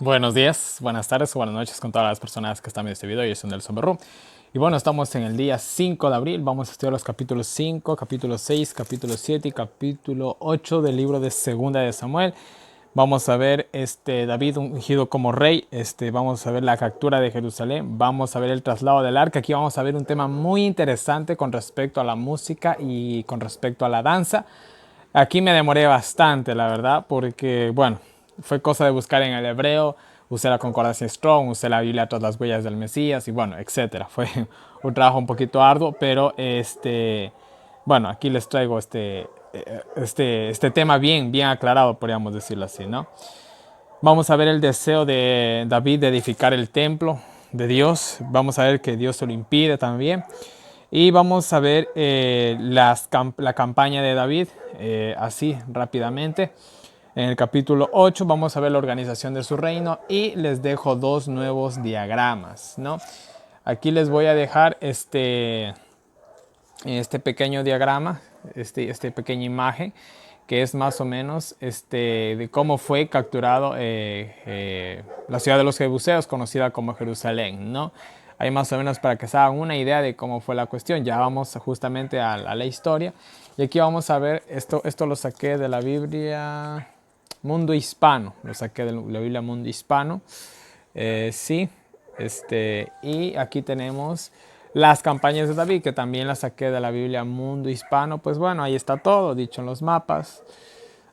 Buenos días, buenas tardes o buenas noches con todas las personas que están viendo este video. Yo soy Nelson Berrú. Y bueno, estamos en el día 5 de abril. Vamos a estudiar los capítulos 5, capítulo 6, capítulo 7 y capítulo 8 del libro de Segunda de Samuel. Vamos a ver David ungido como rey. Vamos a ver la captura de Jerusalén. Vamos a ver el traslado del arca. Aquí vamos a ver un tema muy interesante con respecto a la música y con respecto a la danza. Aquí me demoré bastante, la verdad, porque, bueno, fue cosa de buscar en el hebreo, usé la concordancia Strong, usé la Biblia Todas las huellas del Mesías y bueno, etcétera. Fue un trabajo un poquito arduo, pero bueno, aquí les traigo este tema bien aclarado, podríamos decirlo así, ¿no? Vamos a ver el deseo de David de edificar el templo de Dios. Vamos a ver que Dios se lo impide también. Y vamos a ver la campaña de David, así rápidamente. En el capítulo 8 vamos a ver la organización de su reino y les dejo dos nuevos diagramas, ¿no? Aquí les voy a dejar este pequeño diagrama, este pequeña imagen, que es más o menos de cómo fue capturado la ciudad de los jebuseos, conocida como Jerusalén, ¿no? Ahí más o menos para que se hagan una idea de cómo fue la cuestión. Ya vamos justamente a la historia. Y aquí vamos a ver, esto lo saqué de la Biblia Mundo Hispano, lo saqué de la Biblia Mundo Hispano. Sí, y aquí tenemos las campañas de David, que también las saqué de la Biblia Mundo Hispano. Pues bueno, ahí está todo dicho en los mapas.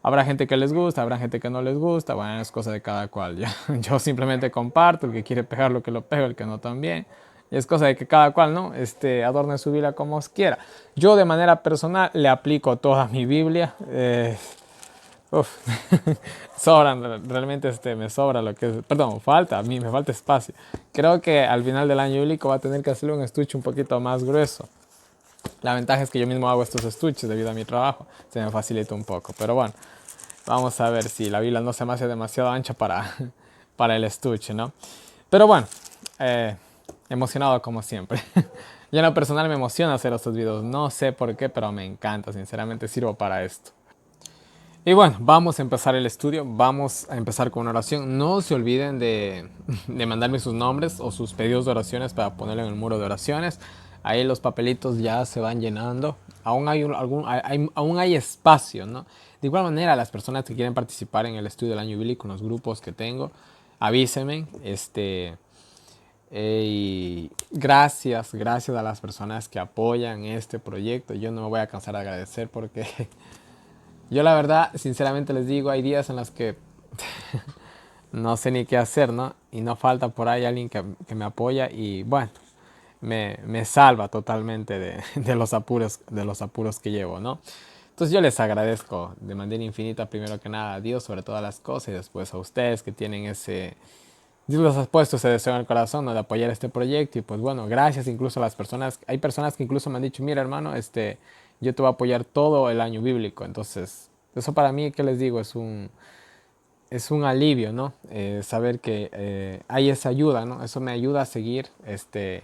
Habrá gente que les gusta, habrá gente que no les gusta. Bueno, es cosa de cada cual. ¿Ya? Yo simplemente comparto, el que quiere pegar lo que lo pega, el que no también. Y es cosa de que cada cual, ¿no? Adorne su Biblia como quiera. Yo de manera personal le aplico toda mi Biblia. Uf, sobran, realmente me sobra lo que es, perdón, falta, a mí me falta espacio. Creo que al final del año bíblico va a tener que hacerle un estuche un poquito más grueso. La ventaja es que yo mismo hago estos estuches debido a mi trabajo, se me facilita un poco, pero bueno, vamos a ver si la Biblia no se me hace demasiado ancha para el estuche, ¿no? Pero bueno, eh, emocionado como siempre. Yo en lo personal me emociona hacer estos videos, no sé por qué, pero me encanta, sinceramente sirvo para esto. Y bueno, vamos a empezar el estudio, vamos a empezar con una oración. No se olviden de mandarme sus nombres o sus pedidos de oraciones para ponerlo en el muro de oraciones. Ahí los papelitos ya se van llenando. Aún hay espacio, ¿no? De igual manera, las personas que quieren participar en el estudio del año bíblico, en los grupos que tengo, avísenme. Y gracias a las personas que apoyan este proyecto. Yo no me voy a cansar de agradecer porque yo la verdad, sinceramente les digo, hay días en los que no sé ni qué hacer, ¿no? Y no falta por ahí alguien que me apoya y bueno, me salva totalmente de los apuros que llevo, ¿no? Entonces yo les agradezco de manera infinita, primero que nada a Dios sobre todas las cosas y después a ustedes que tienen Dios les ha puesto ese deseo en el corazón, ¿no? De apoyar este proyecto y pues bueno, gracias incluso a las personas, hay personas que incluso me han dicho, mira hermano, yo te voy a apoyar todo el año bíblico, entonces eso para mí, ¿qué les digo? Es un alivio, ¿no? Saber que hay esa ayuda, ¿no? Eso me ayuda a seguir,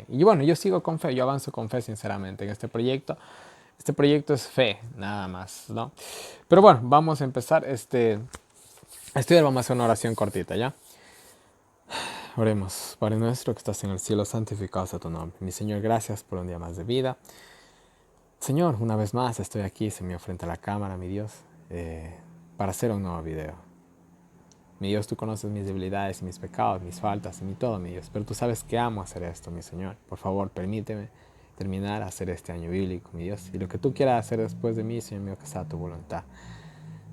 y bueno, yo sigo con fe, yo avanzo con fe sinceramente en este proyecto. Este proyecto es fe, nada más, ¿no? Pero bueno, vamos a empezar vamos a hacer una oración cortita, ¿ya? Oremos. Padre nuestro que estás en el cielo, santificado sea tu nombre. Mi Señor, gracias por un día más de vida. Señor, una vez más estoy aquí, Señor, frente a la cámara, mi Dios, para hacer un nuevo video. Mi Dios, tú conoces mis debilidades y mis pecados, mis faltas y mi todo, mi Dios. Pero tú sabes que amo hacer esto, mi Señor. Por favor, permíteme terminar a hacer este año bíblico, mi Dios. Y lo que tú quieras hacer después de mí, Señor mío, que sea tu voluntad.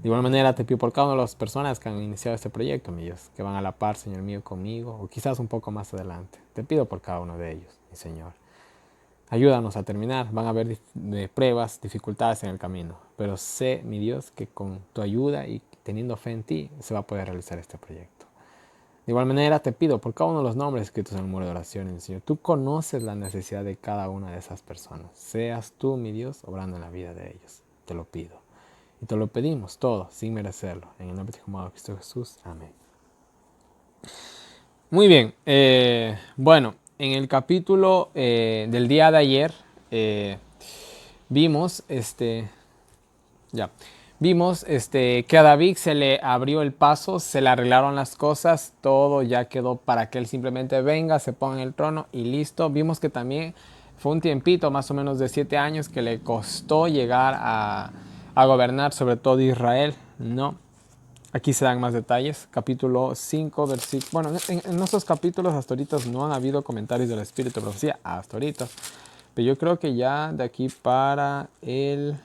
De igual manera te pido por cada una de las personas que han iniciado este proyecto, mi Dios, que van a la par, Señor mío, conmigo, o quizás un poco más adelante. Te pido por cada uno de ellos, mi Señor. Ayúdanos a terminar. Van a haber pruebas, dificultades en el camino. Pero sé, mi Dios, que con tu ayuda y teniendo fe en ti, se va a poder realizar este proyecto. De igual manera te pido por cada uno de los nombres escritos en el muro de oración, Señor. Tú conoces la necesidad de cada una de esas personas. Seas tú, mi Dios, obrando en la vida de ellos. Te lo pido. Y te lo pedimos todo, sin merecerlo. En el nombre de tu amado Cristo Jesús. Amén. Muy bien. Bueno, en el capítulo del día de ayer vimos ya. Vimos que a David se le abrió el paso, se le arreglaron las cosas, todo ya quedó para que él simplemente venga, se ponga en el trono y listo. Vimos que también fue un tiempito, más o menos de 7 años, que le costó llegar a gobernar sobre todo Israel, ¿no? Aquí se dan más detalles, capítulo 5, versículo... Bueno, en estos capítulos hasta ahorita no han habido comentarios del Espíritu de Profecía, hasta ahorita. Pero yo creo que ya de aquí para el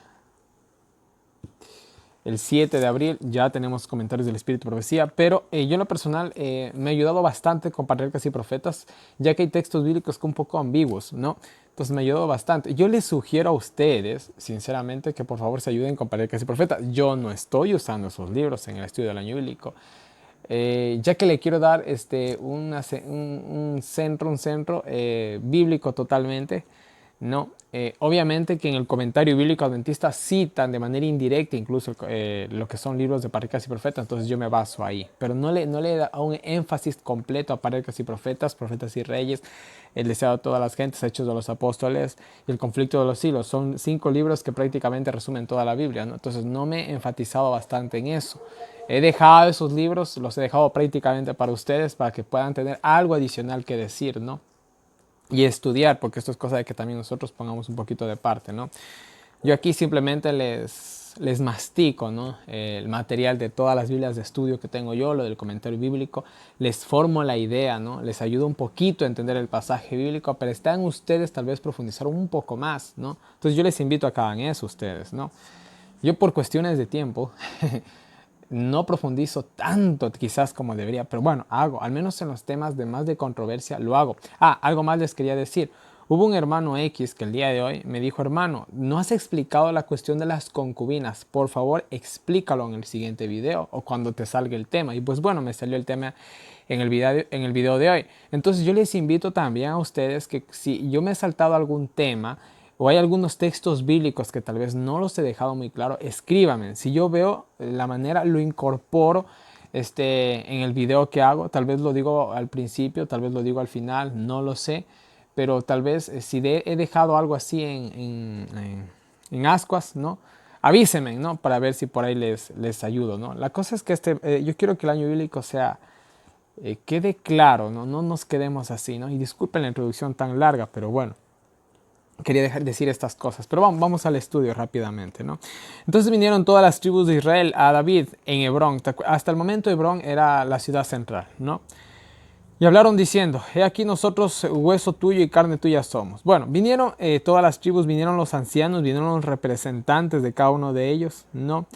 7 de abril ya tenemos comentarios del Espíritu de Profecía, pero yo en lo personal me ha ayudado bastante con patriarcas y profetas, ya que hay textos bíblicos que un poco ambiguos, ¿no? Entonces me ha ayudado bastante. Yo les sugiero a ustedes, sinceramente, que por favor se ayuden con patriarcas y profetas. Yo no estoy usando esos libros en el estudio del año bíblico, ya que le quiero dar un centro bíblico totalmente, ¿no? Obviamente que en el comentario bíblico adventista citan de manera indirecta incluso lo que son libros de patriarcas y profetas, entonces yo me baso ahí, pero no le da un énfasis completo a patriarcas y profetas, profetas y reyes, el deseado de todas las gentes, hechos de los apóstoles y el conflicto de los siglos. Son 5 libros que prácticamente resumen toda la Biblia, ¿no? Entonces no me he enfatizado bastante en eso. He dejado esos libros, los he dejado prácticamente para ustedes, para que puedan tener algo adicional que decir, ¿no? Y estudiar, porque esto es cosa de que también nosotros pongamos un poquito de parte, ¿no? Yo aquí simplemente les mastico, ¿no? El material de todas las Biblias de estudio que tengo yo, lo del comentario bíblico, les formo la idea, ¿no? Les ayudo un poquito a entender el pasaje bíblico, pero está en ustedes tal vez profundizar un poco más, ¿no? Entonces yo les invito a que hagan eso ustedes, ¿no? Yo por cuestiones de tiempo no profundizo tanto quizás como debería, pero bueno, hago, al menos en los temas de más de controversia, lo hago. Algo más les quería decir. Hubo un hermano X que el día de hoy me dijo, hermano, no has explicado la cuestión de las concubinas, por favor explícalo en el siguiente video o cuando te salga el tema. Y pues bueno, me salió el tema en el video de hoy. Entonces yo les invito también a ustedes que si yo me he saltado algún tema, o hay algunos textos bíblicos que tal vez no los he dejado muy claro, escríbame. Si yo veo la manera, lo incorporo en el video que hago. Tal vez lo digo al principio, tal vez lo digo al final, no lo sé. Pero tal vez si he dejado algo así en ascuas, ¿no? Avísenme, ¿no? Para ver si por ahí les ayudo, ¿no? La cosa es que yo quiero que el año bíblico sea, quede claro, ¿no? No nos quedemos así, ¿no? Y disculpen la introducción tan larga, pero bueno. Quería decir estas cosas, pero vamos al estudio rápidamente, ¿no? Entonces vinieron todas las tribus de Israel a David en Hebrón. Hasta el momento Hebrón era la ciudad central, ¿no? Y hablaron diciendo, he aquí nosotros hueso tuyo y carne tuya somos. Bueno, vinieron todas las tribus, vinieron los ancianos, vinieron los representantes de cada uno de ellos, ¿no?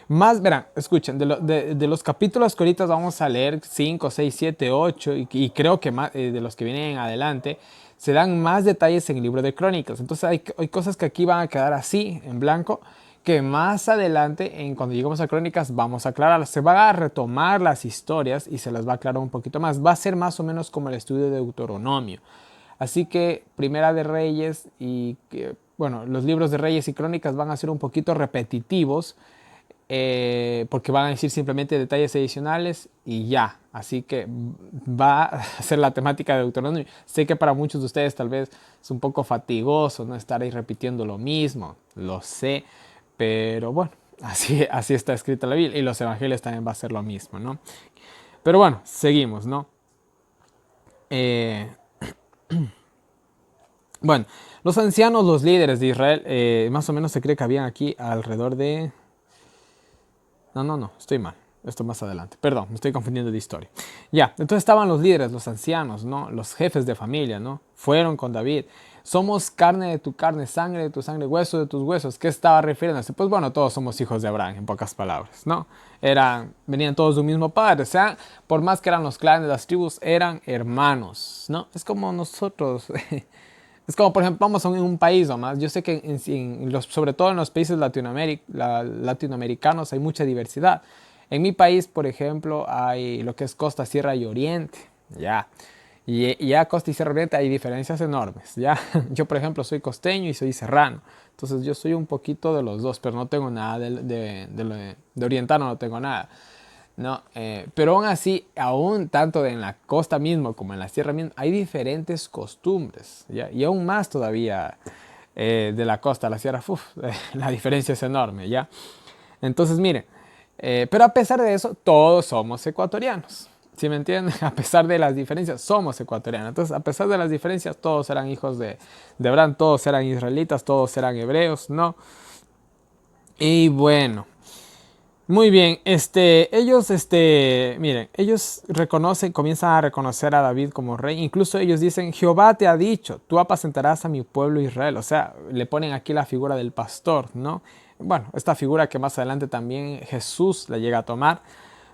Más, verán, escuchen, de los capítulos que ahorita vamos a leer, 5, 6, 7, 8, y creo que más, de los que vienen en adelante, se dan más detalles en el libro de Crónicas. Entonces hay cosas que aquí van a quedar así, en blanco, que más adelante, cuando lleguemos a Crónicas, vamos a aclarar. Se van a retomar las historias y se las va a aclarar un poquito más. Va a ser más o menos como el estudio de Deuteronomio. Así que Primera de Reyes bueno, los libros de Reyes y Crónicas van a ser un poquito repetitivos, porque van a decir simplemente detalles adicionales y ya. Así que va a ser la temática de Deuteronomio. Sé que para muchos de ustedes tal vez es un poco fatigoso no estar ahí repitiendo lo mismo, lo sé, pero bueno, así está escrita la Biblia, y los evangelios también va a ser lo mismo, ¿no? Pero bueno, seguimos, ¿no? Bueno, los ancianos, los líderes de Israel, más o menos se cree que habían aquí alrededor de... No, estoy mal. Esto más adelante. Perdón, me estoy confundiendo de historia. Ya, entonces estaban los líderes, los ancianos, ¿no? Los jefes de familia, ¿no? Fueron con David. Somos carne de tu carne, sangre de tu sangre, hueso de tus huesos. ¿Qué estaba refiriéndose? Pues bueno, todos somos hijos de Abraham, en pocas palabras, ¿no? Venían todos de un mismo padre. O sea, por más que eran los clanes, las tribus, eran hermanos, ¿no? Es como nosotros. Es como, por ejemplo, vamos a un país nomás. Yo sé que sobre todo en los países latinoamericanos hay mucha diversidad. En mi país, por ejemplo, hay lo que es costa, sierra y oriente. Ya. Y ya costa y sierra oriente hay diferencias enormes. Ya. Yo, por ejemplo, soy costeño y soy serrano. Entonces yo soy un poquito de los dos, pero no tengo nada de orientano, no tengo nada. No, pero aún así, aún tanto en la costa mismo como en la sierra mismo, hay diferentes costumbres, ¿ya? Y aún más todavía de la costa a la sierra, la diferencia es enorme, ¿ya? Entonces, miren, pero a pesar de eso, todos somos ecuatorianos. ¿Sí me entienden? A pesar de las diferencias, somos ecuatorianos. Entonces, a pesar de las diferencias, todos eran hijos de Abraham, todos eran israelitas, todos eran hebreos, ¿no? Y bueno, muy bien, miren, ellos reconocen, comienzan a reconocer a David como rey. Incluso ellos dicen, Jehová te ha dicho, tú apacentarás a mi pueblo Israel. O sea, le ponen aquí la figura del pastor, ¿no? Bueno, esta figura que más adelante también Jesús la llega a tomar,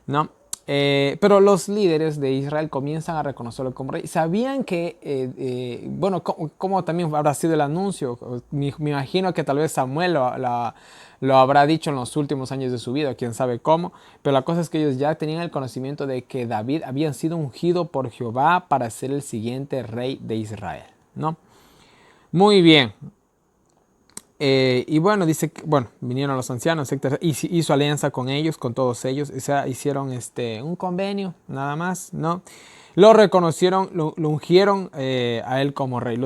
¿no? Pero los líderes de Israel comienzan a reconocerlo como rey. Sabían que, bueno, ¿cómo también habrá sido el anuncio? Me imagino que tal vez Samuel lo habrá dicho en los últimos años de su vida, quién sabe cómo. Pero la cosa es que ellos ya tenían el conocimiento de que David había sido ungido por Jehová para ser el siguiente rey de Israel, ¿no? Muy bien. Y bueno, dice que, bueno, vinieron los ancianos, etc. Hizo alianza con ellos, con todos ellos. O sea, hicieron un convenio, nada más, ¿no? Lo reconocieron, lo ungieron a él como rey.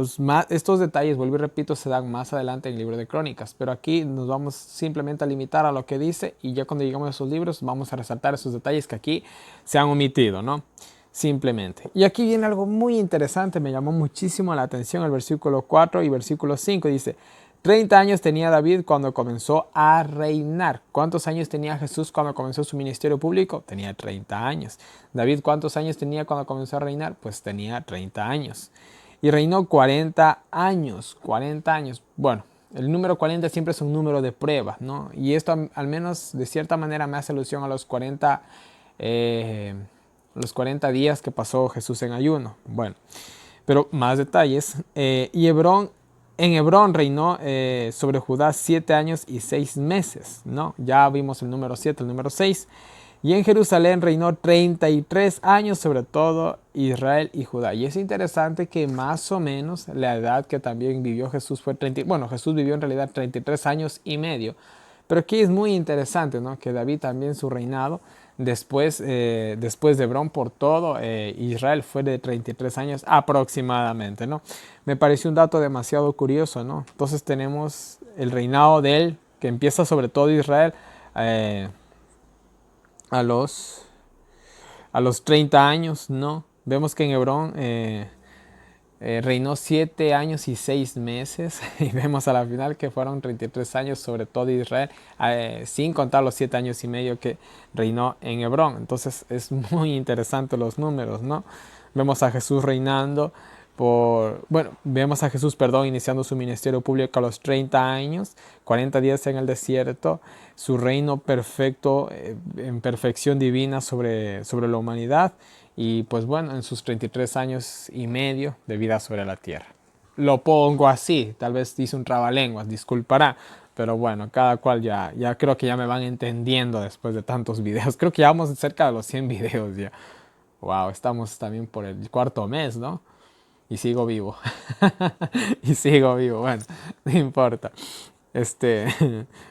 Estos detalles, vuelvo y repito, se dan más adelante en el libro de Crónicas. Pero aquí nos vamos simplemente a limitar a lo que dice. Y ya cuando lleguemos a esos libros, vamos a resaltar esos detalles que aquí se han omitido, ¿no? Simplemente. Y aquí viene algo muy interesante, me llamó muchísimo la atención el versículo 4 y versículo 5. Dice, 30 años tenía David cuando comenzó a reinar. ¿Cuántos años tenía Jesús cuando comenzó su ministerio público? Tenía 30 años. David, ¿cuántos años tenía cuando comenzó a reinar? Pues tenía 30 años. Y reinó 40 años. 40 años. Bueno, el número 40 siempre es un número de pruebas, ¿no? Y esto al menos de cierta manera me hace alusión a los 40 días que pasó Jesús en ayuno. Bueno, pero más detalles. En Hebrón reinó sobre Judá 7 años y 6 meses, ¿no? Ya vimos el número 7, el número 6. Y en Jerusalén reinó 33 años sobre todo Israel y Judá. Y es interesante que más o menos la edad que también vivió Jesús fue 30. Bueno, Jesús vivió en realidad 33 años y medio. Pero aquí es muy interesante, ¿no? Que David también su reinado, después de Hebrón por todo, Israel fue de 33 años aproximadamente, ¿no? Me pareció un dato demasiado curioso, ¿no? Entonces tenemos el reinado de él, que empieza sobre todo Israel eh, a los 30 años, ¿no? Vemos que en Hebrón reinó 7 años y 6 meses y vemos a la final que fueron 33 años sobre todo Israel, sin contar los 7 años y medio que reinó en Hebrón. Entonces es muy interesante los números, ¿no? Vemos a Jesús reinando vemos a Jesús, iniciando su ministerio público a los 30 años, 40 días en el desierto, su reino perfecto, en perfección divina sobre la humanidad y pues bueno, en sus 33 años y medio de vida sobre la tierra. Lo pongo así, tal vez dice un trabalenguas, disculpará, pero bueno, cada cual ya creo que ya me van entendiendo después de tantos videos. Creo que ya vamos cerca de los 100 videos ya. Wow, estamos también por el cuarto mes, ¿no? Y sigo vivo. Y sigo vivo, bueno, no importa.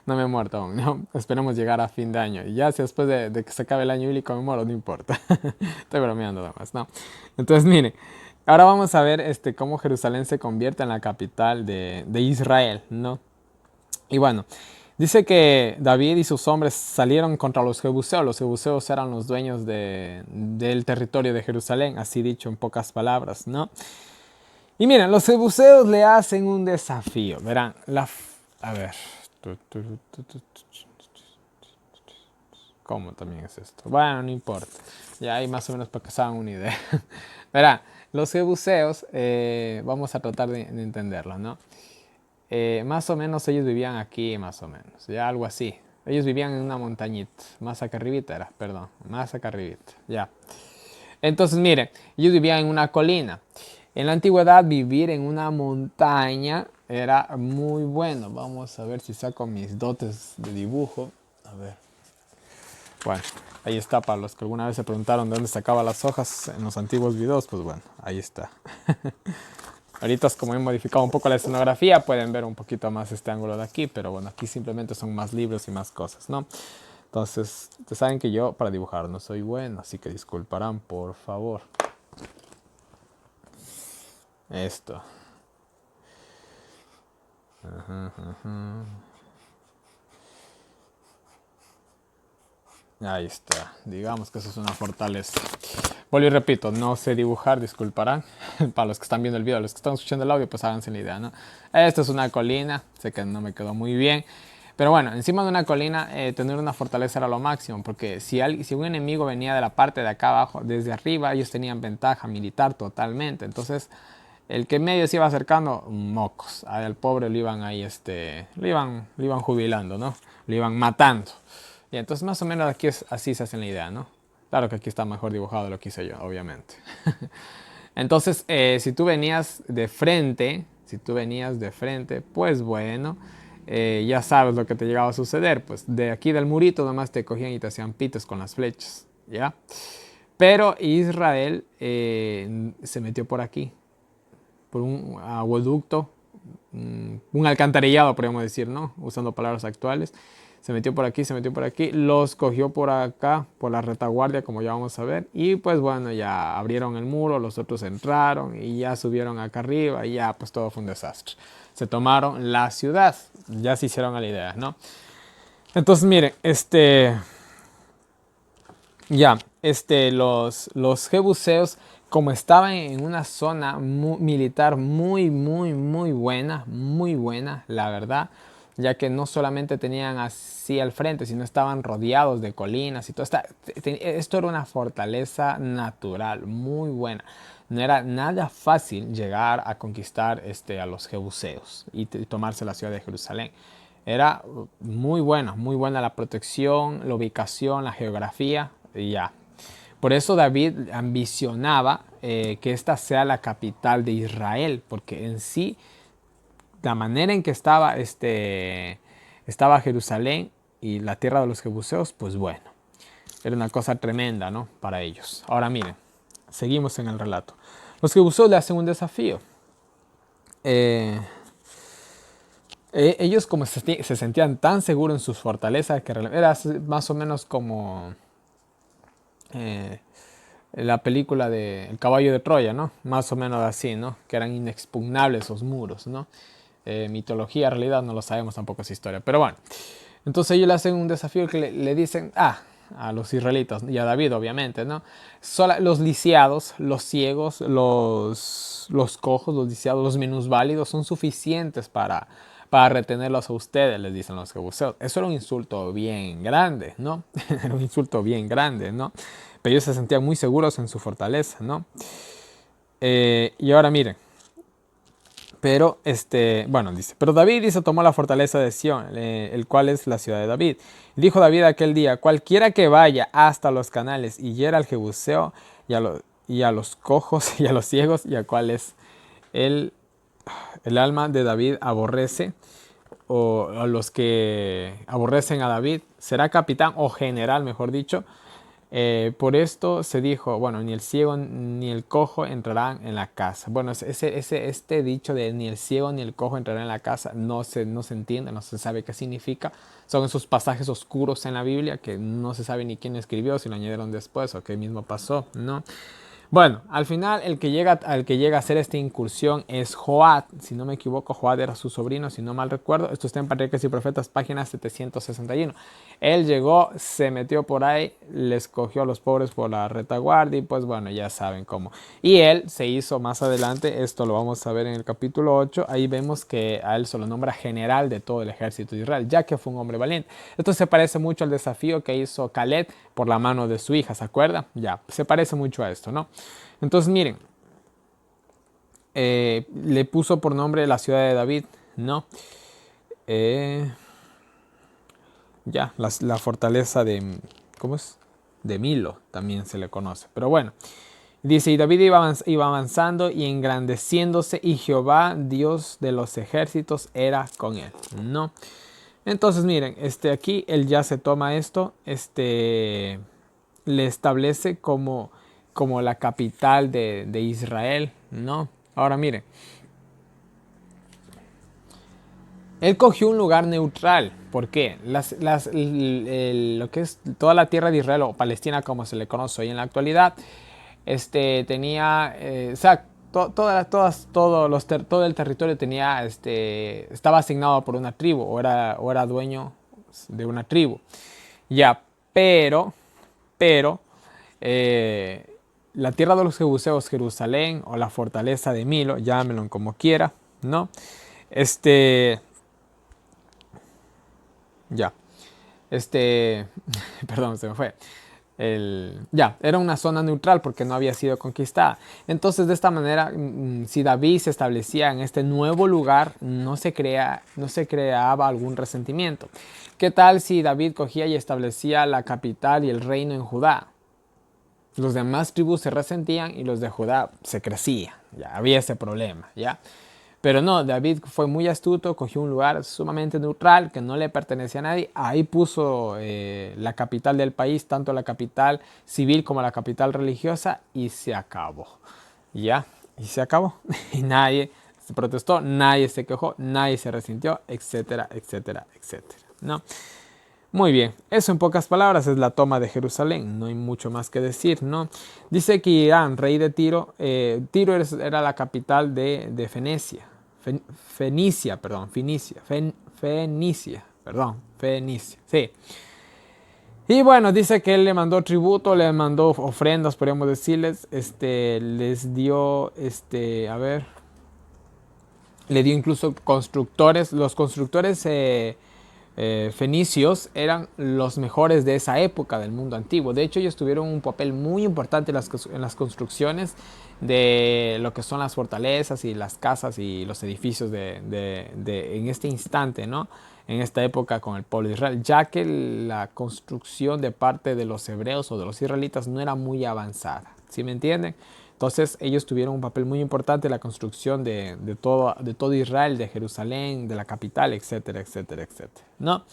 No me he muerto aún, ¿no? Esperemos llegar a fin de año. Y ya si después de que se acabe el año bíblico me muero, no importa. Estoy bromeando nada más, ¿no? Entonces, miren, ahora vamos a ver cómo Jerusalén se convierte en la capital de Israel, ¿no? Y bueno, dice que David y sus hombres salieron contra los jebuseos. Los jebuseos eran los dueños del territorio de Jerusalén, así dicho en pocas palabras, ¿no? Y miren, los jebuseos le hacen un desafío. Verán, a ver. ¿Cómo también es esto? Bueno, no importa. Ya hay más o menos para que se hagan una idea. Verán, los jebuseos, vamos a tratar de entenderlo, ¿no? Más o menos ellos vivían aquí, más o menos. Ya algo así. Ellos vivían en una montañita. Más acá arribita era, perdón. Más acá arribita. Ya. Entonces, miren, ellos vivían en una colina. En la antigüedad vivir en una montaña era muy bueno. Vamos a ver si saco mis dotes de dibujo. A ver. Bueno, ahí está para los que alguna vez se preguntaron de dónde sacaba las hojas en los antiguos videos. Pues bueno, ahí está. Ahorita como he modificado un poco la escenografía, pueden ver un poquito más este ángulo de aquí. Pero bueno, aquí simplemente son más libros y más cosas, ¿no? Entonces, ustedes saben que yo para dibujar no soy bueno, así que disculparán, por favor. Esto. Ajá, ajá. Ahí está. Digamos que eso es una fortaleza. Vuelvo y repito, no sé dibujar, disculparán. Para los que están viendo el video, los que están escuchando el audio, pues háganse la idea, ¿no? Esta es una colina, sé que no me quedó muy bien. Pero bueno, encima de una colina, tener una fortaleza era lo máximo, porque si un enemigo venía de la parte de acá abajo, desde arriba, ellos tenían ventaja militar totalmente. Entonces, el que en medio se iba acercando, mocos. Al pobre lo iban ahí, lo iban jubilando, ¿no? Lo iban matando. Y entonces más o menos aquí así se hacen la idea, ¿no? Claro que aquí está mejor dibujado de lo que hice yo, obviamente. Entonces, si tú venías de frente, pues bueno, ya sabes lo que te llegaba a suceder. Pues de aquí del murito nomás te cogían y te hacían pitos con las flechas, ¿ya? Pero Israel se metió por aquí, por un agueducto, un alcantarillado, podríamos decir, ¿no? Usando palabras actuales. Se metió por aquí, se metió por aquí, los cogió por acá, por la retaguardia, como ya vamos a ver. Y pues bueno, ya abrieron el muro, los otros entraron y ya subieron acá arriba y ya pues todo fue un desastre. Se tomaron la ciudad, ya se hicieron a la idea, ¿no? Entonces miren, los jebuseos, como estaban en una zona militar muy buena, la verdad, ya que no solamente tenían así al frente, sino estaban rodeados de colinas y todo. Esto era una fortaleza natural muy buena. No era nada fácil llegar a conquistar a los jebuseos y tomarse la ciudad de Jerusalén. Era muy buena la protección, la ubicación, la geografía y ya. Por eso David ambicionaba que esta sea la capital de Israel, porque en sí la manera en que estaba Jerusalén y la tierra de los jebuseos, pues bueno, era una cosa tremenda, ¿no? Para ellos. Ahora miren, seguimos en el relato. Los jebuseos le hacen un desafío. Ellos como se sentían tan seguros en sus fortalezas que era más o menos como eh, la película de El caballo de Troya, ¿no? Más o menos así, ¿no? Que eran inexpugnables esos muros, ¿no? Mitología, realidad, no lo sabemos tampoco esa historia. Pero bueno, entonces ellos le hacen un desafío que le dicen, a los israelitas y a David, obviamente, ¿no? Los lisiados, los ciegos, los cojos, los lisiados, los minusválidos son suficientes para retenerlos a ustedes, les dicen los jebuseos. Eso era un insulto bien grande, ¿no? Era un insulto bien grande, ¿no? Pero ellos se sentían muy seguros en su fortaleza, ¿no? Y ahora miren, pero bueno, dice, pero David dice, tomó la fortaleza de Sión, el cual es la ciudad de David. Dijo David aquel día, cualquiera que vaya hasta los canales y hiera al jebuseo y a los cojos y a los ciegos y a cuales el, el alma de David aborrece, o a los que aborrecen a David, será capitán o general, mejor dicho. Por esto se dijo, bueno, ni el ciego ni el cojo entrarán en la casa. Bueno, este dicho de ni el ciego ni el cojo entrarán en la casa no se entiende, no se sabe qué significa. Son esos pasajes oscuros en la Biblia que no se sabe ni quién escribió, si lo añadieron después o qué mismo pasó, ¿no? Bueno, al final al que llega a hacer esta incursión es Joab, si no me equivoco, Joab era su sobrino, si no mal recuerdo. Esto está en Patriarcas y Profetas, página 761. Él llegó, se metió por ahí, les cogió a los pobres por la retaguardia y pues bueno, ya saben cómo. Y él se hizo más adelante, esto lo vamos a ver en el capítulo 8, ahí vemos que a él se lo nombra general de todo el ejército de Israel, ya que fue un hombre valiente. Esto se parece mucho al desafío que hizo Caleb por la mano de su hija, ¿se acuerda? Ya, se parece mucho a esto, ¿no? Entonces miren, le puso por nombre la ciudad de David, ¿no? Ya, la fortaleza de, ¿cómo es? De Milo también se le conoce. Pero bueno, dice, y David iba avanzando y engrandeciéndose, y Jehová, Dios de los ejércitos, era con él, ¿no? Entonces miren, aquí él ya se toma esto, le establece como la capital de Israel, ¿no? Ahora miren, él cogió un lugar neutral. ¿Por qué? Lo que es toda la tierra de Israel o Palestina, como se le conoce hoy en la actualidad, tenía, o sea, todo el territorio tenía, estaba asignado por una tribu o era dueño de una tribu. Ya, pero la tierra de los jebuseos, Jerusalén, o la fortaleza de Milo, llámenlo como quiera, ¿no? Ya, perdón, se me fue. Era una zona neutral porque no había sido conquistada. Entonces, de esta manera, si David se establecía en este nuevo lugar, no se creaba algún resentimiento. ¿Qué tal si David cogía y establecía la capital y el reino en Judá? Los demás tribus se resentían y los de Judá se crecían. Ya había ese problema, ¿ya? Pero no, David fue muy astuto, cogió un lugar sumamente neutral que no le pertenecía a nadie. Ahí puso la capital del país, tanto la capital civil como la capital religiosa, y se acabó. ¿Ya? Y se acabó. Y nadie se protestó, nadie se quejó, nadie se resintió, etcétera, etcétera, etcétera. ¿No? Muy bien, eso en pocas palabras es la toma de Jerusalén, no hay mucho más que decir, ¿no? Dice que Irán, rey de Tiro, Tiro era la capital de Fenicia, Fenicia, sí. Y bueno, dice que él le mandó tributo, le mandó ofrendas, podríamos decirles, les dio, le dio incluso constructores, los constructores fenicios eran los mejores de esa época del mundo antiguo. De hecho, ellos tuvieron un papel muy importante en las construcciones de lo que son las fortalezas y las casas y los edificios en este instante, ¿no? En esta época con el pueblo de Israel, ya que la construcción de parte de los hebreos o de los israelitas no era muy avanzada. ¿Sí me entienden? Entonces ellos tuvieron un papel muy importante en la construcción de todo Israel, de Jerusalén, de la capital, etcétera, etcétera, etcétera, ¿no?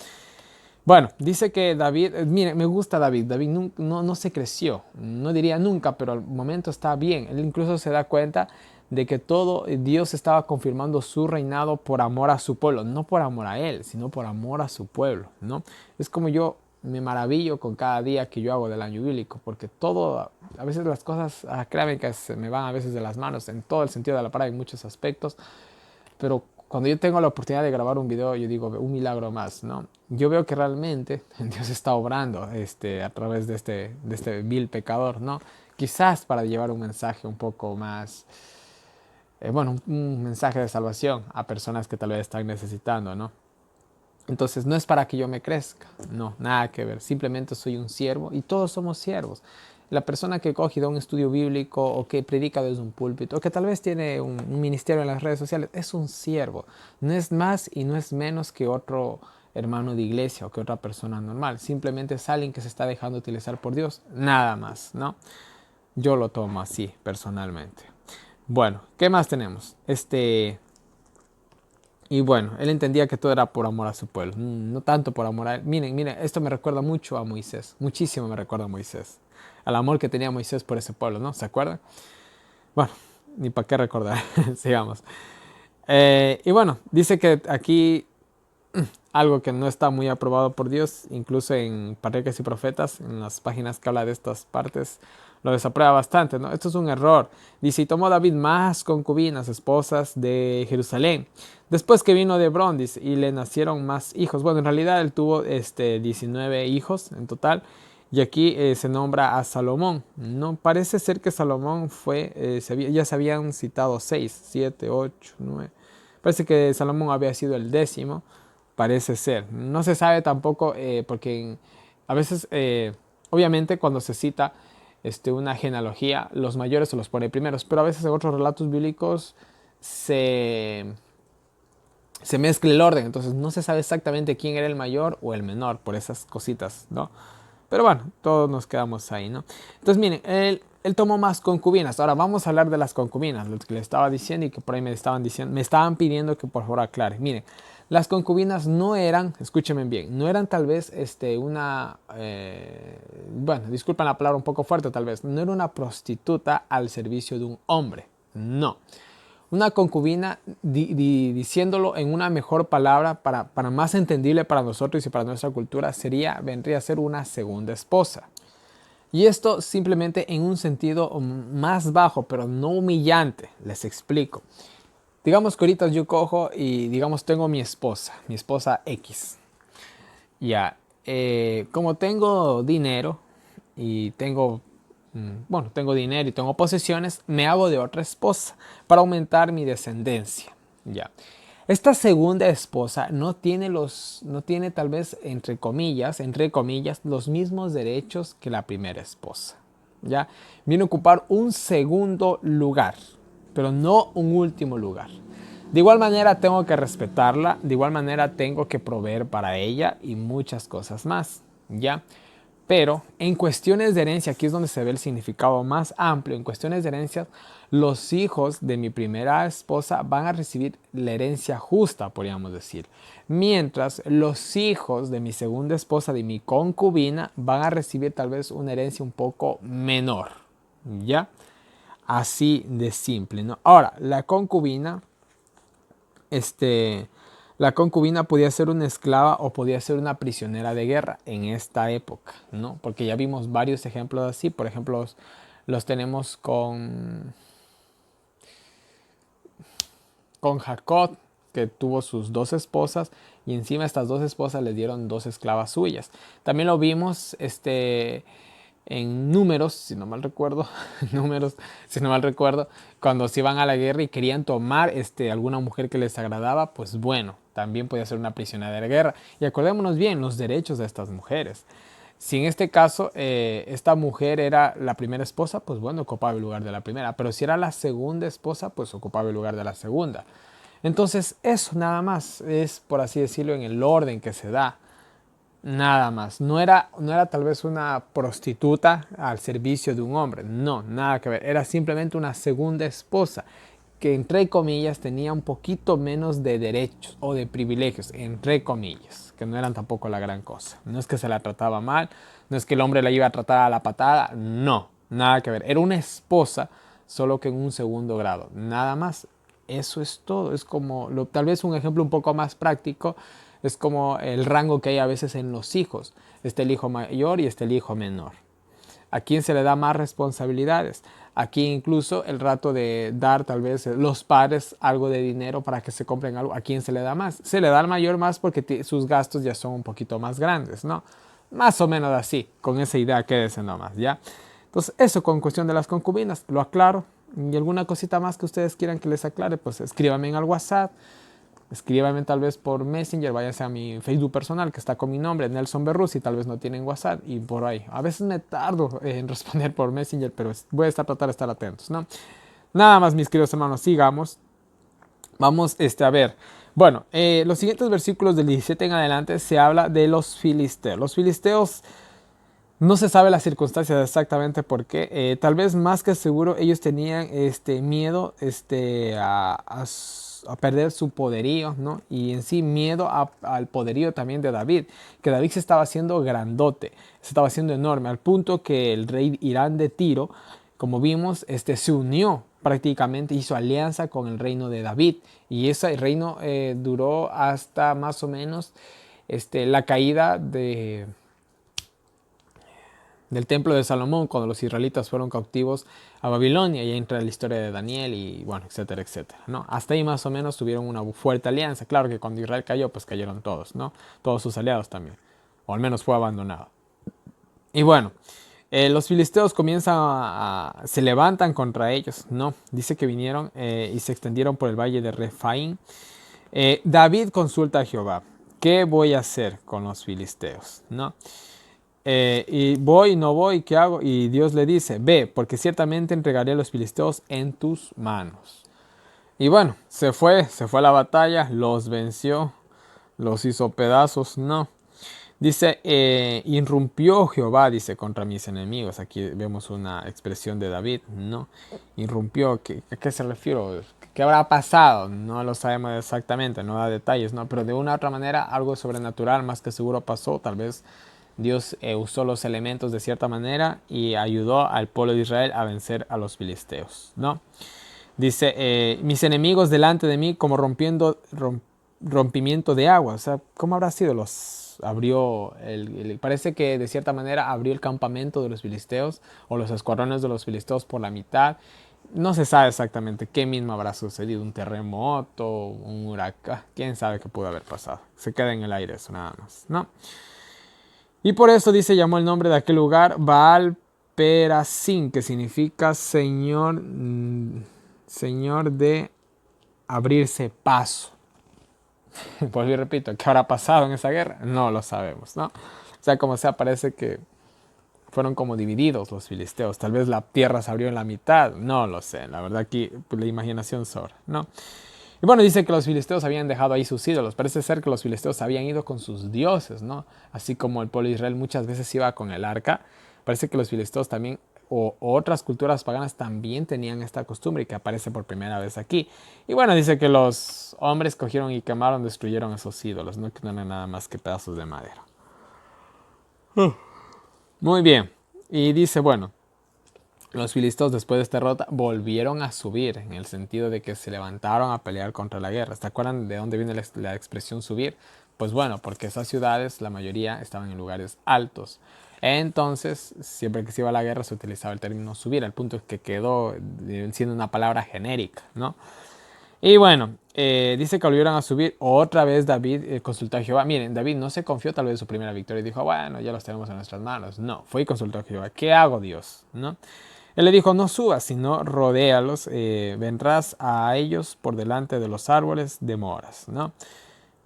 Bueno, dice que David, mire, me gusta David, David no se creció, no diría nunca, pero al momento está bien. Él incluso se da cuenta de que todo Dios estaba confirmando su reinado por amor a su pueblo, no por amor a él, sino por amor a su pueblo, ¿no? Es como yo me maravillo con cada día que yo hago del año bíblico, porque todo, a veces las cosas académicas se me van a veces de las manos, en todo el sentido de la palabra, en muchos aspectos, pero cuando yo tengo la oportunidad de grabar un video, yo digo, un milagro más, ¿no? Yo veo que realmente Dios está obrando a través de este vil pecador, ¿no? Quizás para llevar un mensaje un poco más, un mensaje de salvación a personas que tal vez están necesitando, ¿no? Entonces no es para que yo me crezca, no, nada que ver, simplemente soy un siervo y todos somos siervos. La persona que coge da un estudio bíblico o que predica desde un púlpito o que tal vez tiene un ministerio en las redes sociales es un siervo, no es más y no es menos que otro hermano de iglesia o que otra persona normal, simplemente es alguien que se está dejando utilizar por Dios, nada más, ¿no? Yo lo tomo así personalmente. Bueno, ¿qué más tenemos? Y bueno, él entendía que todo era por amor a su pueblo, no tanto por amor a él. Miren, esto me recuerda mucho a Moisés, muchísimo me recuerda a Moisés, al amor que tenía Moisés por ese pueblo, ¿no? ¿Se acuerdan? Bueno, ni para qué recordar, sigamos. Y bueno, dice que aquí algo que no está muy aprobado por Dios, incluso en Patriarcas y Profetas, en las páginas que habla de estas partes, lo desaprueba bastante, ¿no? Esto es un error. Dice, y tomó David más concubinas, esposas de Jerusalén, después que vino de Hebrón, dice, y le nacieron más hijos. Bueno, en realidad él tuvo 19 hijos en total, y aquí se nombra a Salomón. No parece ser que Salomón ya se habían citado 6, 7, 8, 9. Parece que Salomón había sido el 10º. Parece ser. No se sabe tampoco porque a veces, obviamente cuando se cita una genealogía, los mayores se los pone primeros, pero a veces en otros relatos bíblicos se mezcla el orden, entonces no se sabe exactamente quién era el mayor o el menor por esas cositas, ¿no? Pero bueno, todos nos quedamos ahí, ¿no? Entonces miren, él tomó más concubinas. Ahora vamos a hablar de las concubinas, lo que le estaba diciendo y que por ahí me estaban pidiendo que por favor aclare. Miren, las concubinas no eran, escúchenme bien, no eran tal vez bueno, disculpen la palabra un poco fuerte tal vez, no era una prostituta al servicio de un hombre, no. Una concubina, diciéndolo en una mejor palabra para más entendible para nosotros y para nuestra cultura, vendría a ser una segunda esposa. Y esto simplemente en un sentido más bajo, pero no humillante. Les explico. Digamos que ahorita yo cojo y digamos tengo mi esposa X. Ya. como tengo dinero y tengo dinero y tengo posesiones, me hago de otra esposa para aumentar mi descendencia. Ya. Esta segunda esposa no tiene tal vez entre comillas, los mismos derechos que la primera esposa. Ya. Viene a ocupar un segundo lugar, pero no un último lugar. De igual manera tengo que respetarla, de igual manera tengo que proveer para ella y muchas cosas más, ¿ya? Pero en cuestiones de herencia, aquí es donde se ve el significado más amplio. En cuestiones de herencia, los hijos de mi primera esposa van a recibir la herencia justa, podríamos decir. Mientras los hijos de mi segunda esposa, de mi concubina, van a recibir tal vez una herencia un poco menor, ¿ya? Así de simple, ¿no? Ahora, la concubina podía ser una esclava o podía ser una prisionera de guerra en esta época, ¿no? Porque ya vimos varios ejemplos así. Por ejemplo, los tenemos con Jacob, que tuvo sus dos esposas y encima estas dos esposas le dieron dos esclavas suyas. También lo vimos en Números, si no mal recuerdo, Números, si no mal recuerdo, cuando se iban a la guerra y querían tomar alguna mujer que les agradaba, pues bueno, también podía ser una prisionera de guerra. Y acordémonos bien los derechos de estas mujeres. Si en este caso esta mujer era la primera esposa, pues bueno, ocupaba el lugar de la primera. Pero si era la segunda esposa, pues ocupaba el lugar de la segunda. Entonces eso nada más es, por así decirlo, en el orden que se da. Nada más. No era tal vez una prostituta al servicio de un hombre. No, nada que ver. Era simplemente una segunda esposa que entre comillas tenía un poquito menos de derechos o de privilegios, entre comillas, que no eran tampoco la gran cosa. No es que se la trataba mal, no es que el hombre la iba a tratar a la patada, no, nada que ver. Era una esposa, solo que en un segundo grado, nada más. Eso es todo. Es como, tal vez un ejemplo un poco más práctico, es como el rango que hay a veces en los hijos. Está el hijo mayor y está el hijo menor. ¿A quién se le da más responsabilidades? Aquí incluso el rato de dar tal vez los padres algo de dinero para que se compren algo, ¿a quién se le da más? Se le da al mayor más porque sus gastos ya son un poquito más grandes, ¿no? Más o menos así, con esa idea quédese nomás, ¿ya? Entonces eso con cuestión de las concubinas, lo aclaro. Y alguna cosita más que ustedes quieran que les aclare, pues escríbanme en el WhatsApp. Escríbame tal vez por Messenger, váyase a mi Facebook personal que está con mi nombre, Nelson Berruz, y tal vez no tienen WhatsApp y por ahí. A veces me tardo en responder por Messenger, pero voy a tratar de estar atentos, ¿no? Nada más, mis queridos hermanos, sigamos. Vamos a ver. Bueno, los siguientes versículos del 17 en adelante se habla de los filisteos. Los filisteos no se sabe las circunstancias exactamente por qué. Tal vez más que seguro ellos tenían miedo a perder su poderío, ¿no? Y en sí miedo al poderío también de David, que David se estaba haciendo grandote, se estaba haciendo enorme, al punto que el rey Irán de Tiro, como vimos, se unió prácticamente, hizo alianza con el reino de David. Y ese reino duró hasta más o menos la caída del templo de Salomón, cuando los israelitas fueron cautivos a Babilonia, y entra la historia de Daniel y bueno, etcétera, etcétera, ¿no? Hasta ahí más o menos tuvieron una fuerte alianza. Claro que cuando Israel cayó, pues cayeron todos, ¿no? Todos sus aliados también, o al menos fue abandonado. Y bueno, los filisteos se levantan contra ellos, ¿no? Dice que vinieron y se extendieron por el valle de Refaim. David consulta a Jehová, ¿qué voy a hacer con los filisteos? ¿No? Y voy, no voy, ¿qué hago? Y Dios le dice, ve, porque ciertamente entregaré a los filisteos en tus manos. Y bueno, se fue a la batalla, los venció, los hizo pedazos, no. Dice, irrumpió Jehová, dice, contra mis enemigos. Aquí vemos una expresión de David, no. Irrumpió, ¿a qué se refiere? ¿Qué habrá pasado? No lo sabemos exactamente, no da detalles, ¿no? Pero de una u otra manera, algo sobrenatural más que seguro pasó, tal vez Dios usó los elementos de cierta manera y ayudó al pueblo de Israel a vencer a los filisteos, ¿no? Dice, mis enemigos delante de mí como rompimiento de agua. O sea, ¿cómo habrá sido? Parece que de cierta manera abrió el campamento de los filisteos o los escuadrones de los filisteos por la mitad. No se sabe exactamente qué mismo habrá sucedido, un terremoto, un huracán, quién sabe qué pudo haber pasado. Se queda en el aire eso nada más, ¿no? Y por eso dice, llamó el nombre de aquel lugar Baal Perasim, que significa señor, señor de abrirse paso. Pues y repito, ¿qué habrá pasado en esa guerra? No lo sabemos, ¿no? O sea, como sea, parece que fueron como divididos los filisteos. Tal vez la tierra se abrió en la mitad. No lo sé. La verdad aquí pues, la imaginación sobra, ¿no? Y bueno, dice que los filisteos habían dejado ahí sus ídolos. Parece ser que los filisteos habían ido con sus dioses, ¿no? Así como el pueblo de Israel muchas veces iba con el arca. Parece que los filisteos también, o otras culturas paganas también tenían esta costumbre y que aparece por primera vez aquí. Y bueno, dice que los hombres cogieron y quemaron, destruyeron esos ídolos, no que no eran nada más que pedazos de madera. Muy bien. Y dice, bueno, los filisteos después de esta derrota volvieron a subir, en el sentido de que se levantaron a pelear contra la guerra. ¿Se acuerdan de dónde viene la expresión subir? Pues bueno, porque esas ciudades, la mayoría, estaban en lugares altos. Entonces, siempre que se iba a la guerra se utilizaba el término subir. El punto es que quedó siendo una palabra genérica, ¿no? Y bueno, dice que volvieron a subir. Otra vez David consultó a Jehová. Miren, David no se confió tal vez de su primera victoria y dijo, bueno, ya los tenemos en nuestras manos. No, fue y consultó a Jehová. ¿Qué hago, Dios? ¿No? Él le dijo, no subas, sino rodéalos, vendrás a ellos por delante de los árboles de moras, ¿no?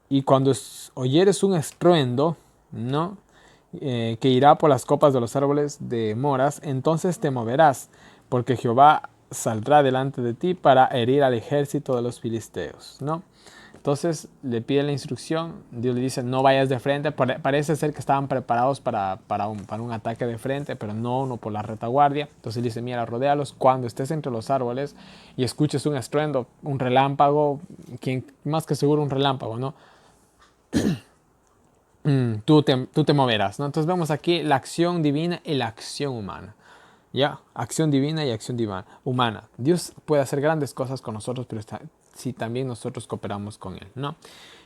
Y cuando oyeres un estruendo, ¿no? Que irá por las copas de los árboles de moras, entonces te moverás, porque Jehová saldrá delante de ti para herir al ejército de los filisteos, ¿no? Entonces le pide la instrucción, Dios le dice no vayas de frente, parece ser que estaban preparados para un ataque de frente, pero no uno por la retaguardia. Entonces dice, mira, rodéalos cuando estés entre los árboles y escuches un estruendo, un relámpago, más que seguro un relámpago, ¿no? Tú te moverás, ¿no? Entonces vemos aquí la acción divina y la acción humana. Ya, acción divina y acción humana. Dios puede hacer grandes cosas con nosotros, pero si también nosotros cooperamos con Él, ¿no?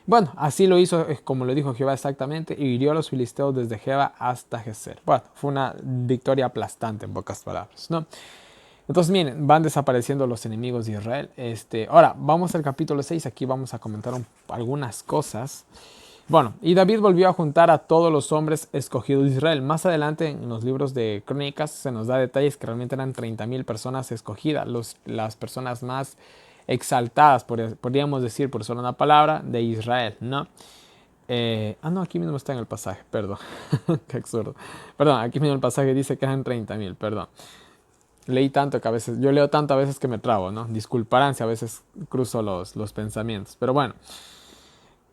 Bueno, así lo hizo, como lo dijo Jehová exactamente, y hirió a los filisteos desde Jeba hasta Geser. Bueno, fue una victoria aplastante en pocas palabras, ¿no? Entonces, miren, van desapareciendo los enemigos de Israel. Ahora, vamos al capítulo 6, aquí vamos a comentar algunas cosas. Bueno, y David volvió a juntar a todos los hombres escogidos de Israel. Más adelante en los libros de crónicas se nos da detalles que realmente eran 30,000 personas escogidas, las personas más exaltadas, podríamos decir por solo una palabra, de Israel, ¿no? No, aquí mismo está en el pasaje, perdón, qué absurdo. Perdón, aquí mismo el pasaje dice que eran 30,000, perdón. Leí tanto que a veces, yo leo tanto a veces que me trabo, ¿no? Disculparán si a veces cruzo los pensamientos, pero bueno.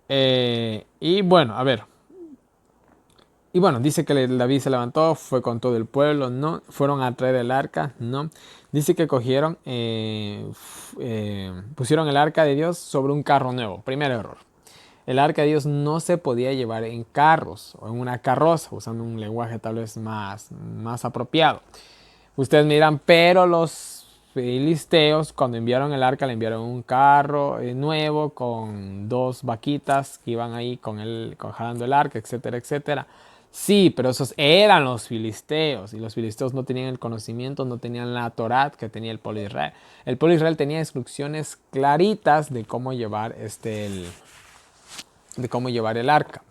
Y bueno, a ver. Y bueno, dice que David se levantó, fue con todo el pueblo, ¿no? Fueron a traer el arca, ¿no? Dice que cogieron, pusieron el arca de Dios sobre un carro nuevo. Primer error. El arca de Dios no se podía llevar en carros o en una carroza, usando un lenguaje tal vez más apropiado. Ustedes me dirán, pero los filisteos cuando enviaron el arca le enviaron un carro nuevo con 2 vaquitas que iban ahí jalando el arca, etcétera, etcétera. Sí, pero esos eran los filisteos y los filisteos no tenían el conocimiento, no tenían la Torá que tenía el pueblo de Israel. El pueblo de Israel tenía instrucciones claritas de cómo llevar el arca.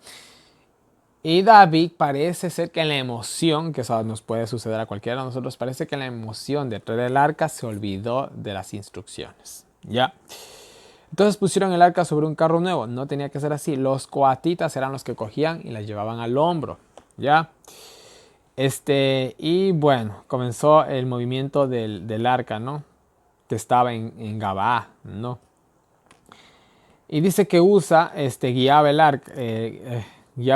Y David parece ser que en la emoción, que eso nos puede suceder a cualquiera de nosotros, parece que en la emoción de traer el arca se olvidó de las instrucciones. ¿Ya? Entonces pusieron el arca sobre un carro nuevo. No tenía que ser así. Los coatitas eran los que cogían y la llevaban al hombro. ¿Ya? Y bueno, comenzó el movimiento del arca, ¿no? Que estaba en Gabaa, ¿no? Y dice que Usa guiaba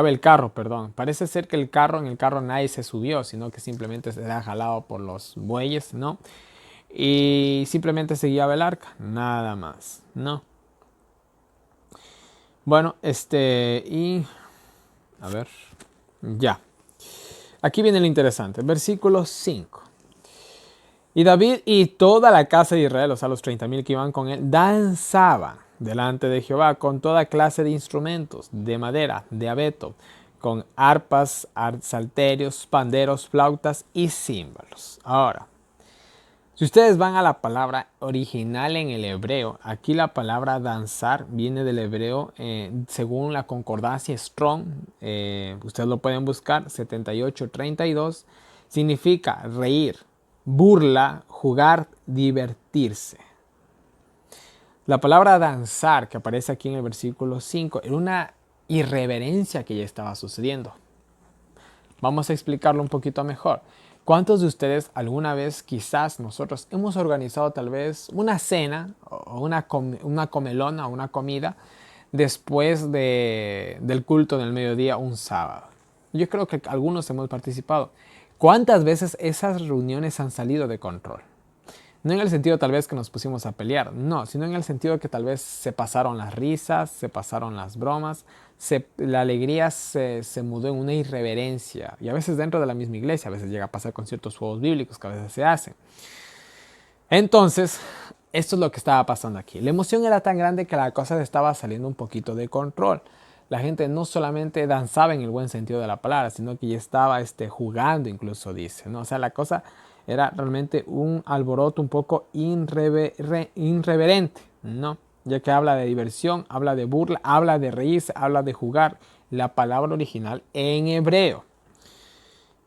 el carro, perdón. Parece ser que en el carro nadie se subió, sino que simplemente se era jalado por los bueyes, ¿no? Y simplemente se guiaba el arca, nada más, ¿no? Bueno, a ver, ya. Aquí viene lo interesante, versículo 5. Y David y toda la casa de Israel, o sea, los 30,000 que iban con él, danzaban delante de Jehová con toda clase de instrumentos de madera, de abeto, con arpas, salterios, panderos, flautas y címbalos. Ahora, Si ustedes van a la palabra original en el hebreo, aquí la palabra danzar viene del hebreo según la concordancia Strong, ustedes lo pueden buscar, 7832, significa reír, burla, jugar, divertirse. La palabra danzar que aparece aquí en el versículo 5 era una irreverencia que ya estaba sucediendo. Vamos a explicarlo un poquito mejor. ¿Cuántos de ustedes alguna vez, quizás nosotros, hemos organizado tal vez una cena o una comelona o una comida después del culto del mediodía un sábado? Yo creo que algunos hemos participado. ¿Cuántas veces esas reuniones han salido de control? No en el sentido tal vez que nos pusimos a pelear, no, sino en el sentido que tal vez se pasaron las risas, se pasaron las bromas, la alegría se mudó en una irreverencia. Y a veces dentro de la misma iglesia, a veces llega a pasar con ciertos juegos bíblicos que a veces se hacen. Entonces, esto es lo que estaba pasando aquí. La emoción era tan grande que la cosa estaba saliendo un poquito de control. La gente no solamente danzaba en el buen sentido de la palabra, sino que ya estaba jugando incluso, dice, ¿no? O sea, la cosa era realmente un alboroto un poco irreverente, ¿no? Ya que habla de diversión, habla de burla, habla de reírse, habla de jugar. La palabra original en hebreo.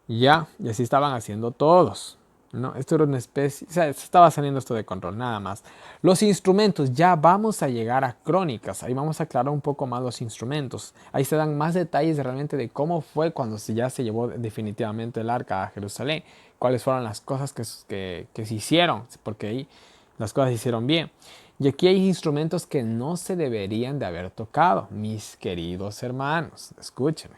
Ya, y así estaban haciendo todos. ¿No? Esto era una especie, o sea, estaba saliendo esto de control, nada más. Los instrumentos, ya vamos a llegar a Crónicas, ahí vamos a aclarar un poco más los instrumentos. Ahí se dan más detalles realmente de cómo fue cuando ya se llevó definitivamente el arca a Jerusalén, cuáles fueron las cosas que se hicieron, porque ahí las cosas se hicieron bien. Y aquí hay instrumentos que no se deberían de haber tocado, mis queridos hermanos, escúchenme.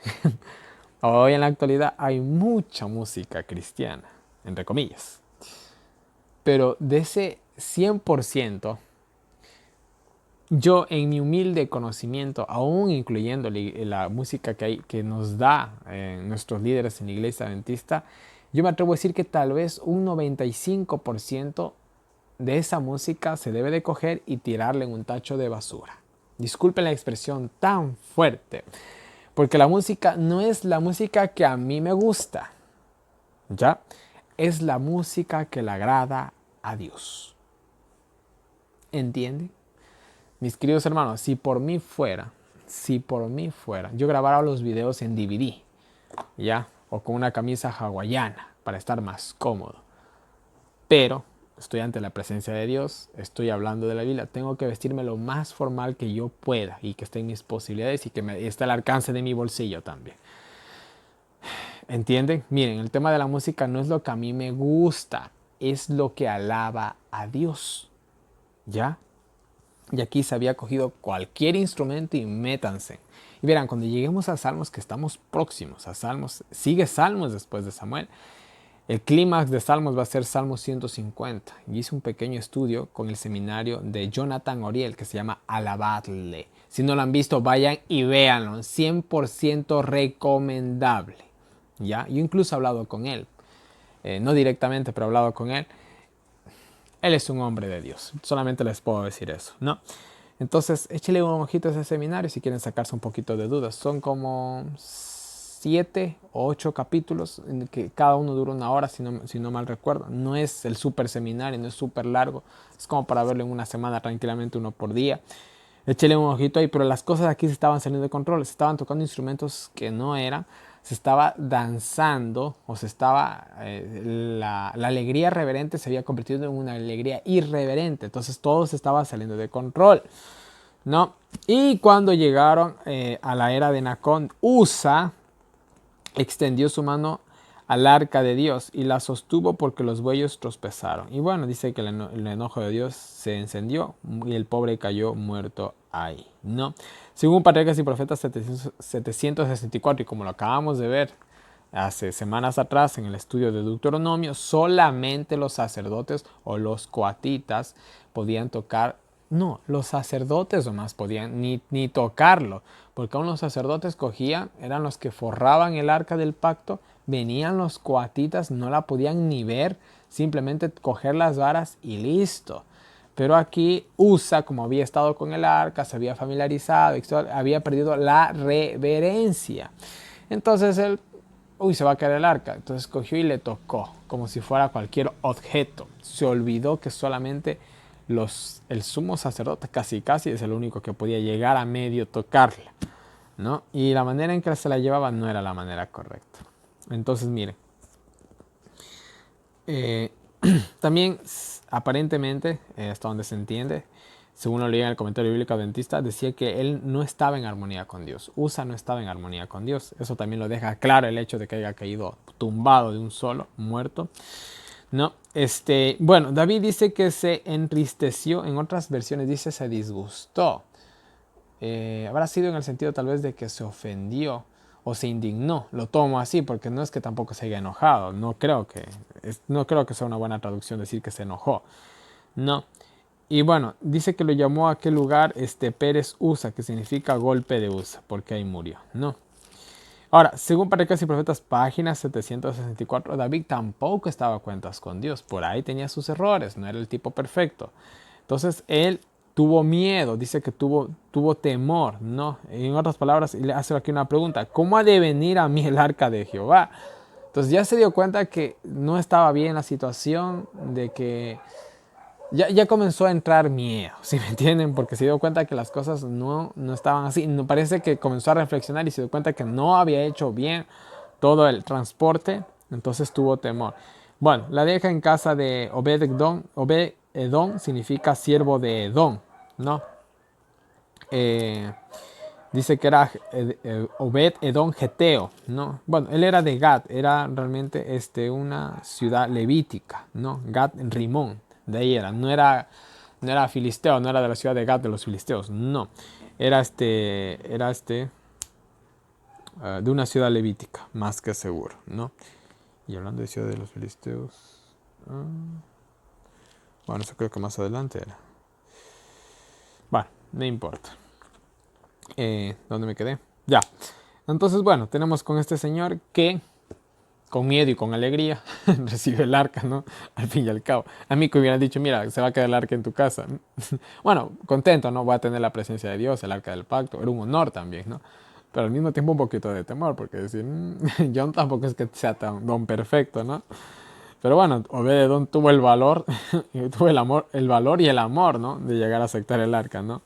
Hoy en la actualidad hay mucha música cristiana, entre comillas. Pero de ese 100%, yo en mi humilde conocimiento, aún incluyendo la música que nos da nuestros líderes en la iglesia adventista, yo me atrevo a decir que tal vez un 95% de esa música se debe de coger y tirarle en un tacho de basura. Disculpen la expresión tan fuerte, porque la música no es la música que a mí me gusta, ¿ya? Es la música que le agrada a Dios. ¿Entienden? Mis queridos hermanos, si por mí fuera, yo grabara los videos en DVD, ¿ya? O con una camisa hawaiana para estar más cómodo. Pero estoy ante la presencia de Dios, estoy hablando de la Biblia, tengo que vestirme lo más formal que yo pueda y que esté en mis posibilidades y que esté al alcance de mi bolsillo también. ¿Entienden? Miren, el tema de la música no es lo que a mí me gusta, es lo que alaba a Dios. ¿Ya? Y aquí se había cogido cualquier instrumento y métanse. Y verán, cuando lleguemos a Salmos, que estamos próximos a Salmos, sigue Salmos después de Samuel. El clímax de Salmos va a ser Salmos 150. Y hice un pequeño estudio con el seminario de Jonathan Oriel que se llama Alabadle. Si no lo han visto, vayan y véanlo. 100% recomendable. ¿Ya? Yo incluso he hablado con él. No directamente, pero he hablado con él. Él es un hombre de Dios. Solamente les puedo decir eso, ¿no? Entonces, échale un ojito a ese seminario si quieren sacarse un poquito de dudas. Son como 7 o 8 capítulos, en que cada uno dura 1 hora, si no mal recuerdo. No es el súper seminario, no es súper largo. Es como para verlo en una semana tranquilamente, uno por día. Échale un ojito ahí, pero las cosas aquí se estaban saliendo de control. Se estaban tocando instrumentos que no eran. Se estaba danzando o se estaba la alegría reverente se había convertido en una alegría irreverente, entonces todo se estaba saliendo de control, ¿no? Y cuando llegaron a la era de Nacón, Usa extendió su mano al arca de Dios y la sostuvo porque los bueyes tropezaron. Y bueno, dice que el enojo de Dios se encendió y el pobre cayó muerto ahí, ¿no? Según Patriarcas y Profetas 764, y como lo acabamos de ver hace semanas atrás en el estudio de Deuteronomio, solamente los sacerdotes o los coatitas podían tocar. No, los sacerdotes nomás podían ni tocarlo, porque aún los sacerdotes cogían, eran los que forraban el arca del pacto, venían los coatitas, no la podían ni ver, simplemente coger las varas y listo. Pero aquí Usa, como había estado con el arca, se había familiarizado, había perdido la reverencia. Entonces él uy, se va a caer el arca. Entonces cogió y le tocó, como si fuera cualquier objeto. Se olvidó que solamente el sumo sacerdote casi es el único que podía llegar a medio tocarla, ¿no? Y la manera en que se la llevaba no era la manera correcta. Entonces, miren, eh, también aparentemente, hasta donde se entiende, según lo leí en el comentario bíblico adventista, decía que él no estaba en armonía con Dios. Usa no estaba en armonía con Dios. Eso también lo deja claro el hecho de que haya caído tumbado de un solo, muerto. No, bueno, David dice que se entristeció, en otras versiones dice se disgustó. Habrá sido en el sentido tal vez de que se ofendió o se indignó. Lo tomo así porque no es que tampoco se haya enojado. No creo que sea una buena traducción decir que se enojó. No. Y bueno, dice que lo llamó a aquel lugar Pérez Usa, que significa golpe de Usa, porque ahí murió. No. Ahora, según Patriarcas y Profetas, página 764, David tampoco estaba a cuentas con Dios. Por ahí tenía sus errores, no era el tipo perfecto. Entonces, él tuvo miedo, dice que tuvo temor, ¿no? En otras palabras, le hace aquí una pregunta: ¿cómo ha de venir a mí el arca de Jehová? Entonces ya se dio cuenta que no estaba bien la situación, de que ya comenzó a entrar miedo, ¿sí me entienden? Porque se dio cuenta que las cosas no estaban así. No, parece que comenzó a reflexionar y se dio cuenta que no había hecho bien todo el transporte, entonces tuvo temor. Bueno, la deja en casa de Obed-Edom. Obed-Edom significa siervo de Edom, ¿no? Dice que era Obed-Edom Geteo, ¿no? Bueno, él era de Gad, era realmente una ciudad levítica, ¿no? Gad en Rimón, de ahí era, no era filisteo, no era de la ciudad de Gad de los filisteos, no. Era de una ciudad levítica, más que seguro, ¿no? Y hablando de ciudad de los filisteos, bueno, eso creo que más adelante era. Bueno, no importa. ¿Dónde me quedé? Ya. Entonces, bueno, tenemos con este señor que con miedo y con alegría recibe el arca, ¿no? Al fin y al cabo. A mí que hubieran dicho, mira, se va a quedar el arca en tu casa. Bueno, contento, ¿no? Voy a tener la presencia de Dios, el arca del pacto. Era un honor también, ¿no? Pero al mismo tiempo un poquito de temor, porque decir, yo tampoco es que sea tan don perfecto, ¿no? Pero bueno, Obed-Edom tuvo el valor, tuvo el valor y el amor, ¿no? De llegar a aceptar el arca, ¿no?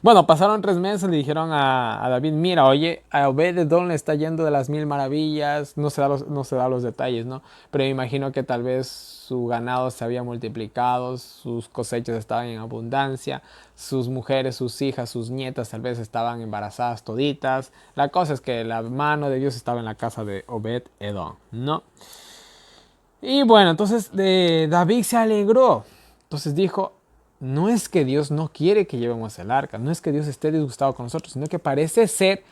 Bueno, pasaron 3 meses, le dijeron a David, mira, oye, a Obed-Edom le está yendo de las 1000 maravillas, no se da los detalles, ¿no? Pero me imagino que tal vez su ganado se había multiplicado, sus cosechas estaban en abundancia, sus mujeres, sus hijas, sus nietas tal vez estaban embarazadas toditas. La cosa es que la mano de Dios estaba en la casa de Obed-Edom, ¿no? Y bueno, entonces David se alegró. Entonces dijo, no es que Dios no quiere que llevemos el arca, no es que Dios esté disgustado con nosotros, sino que parece ser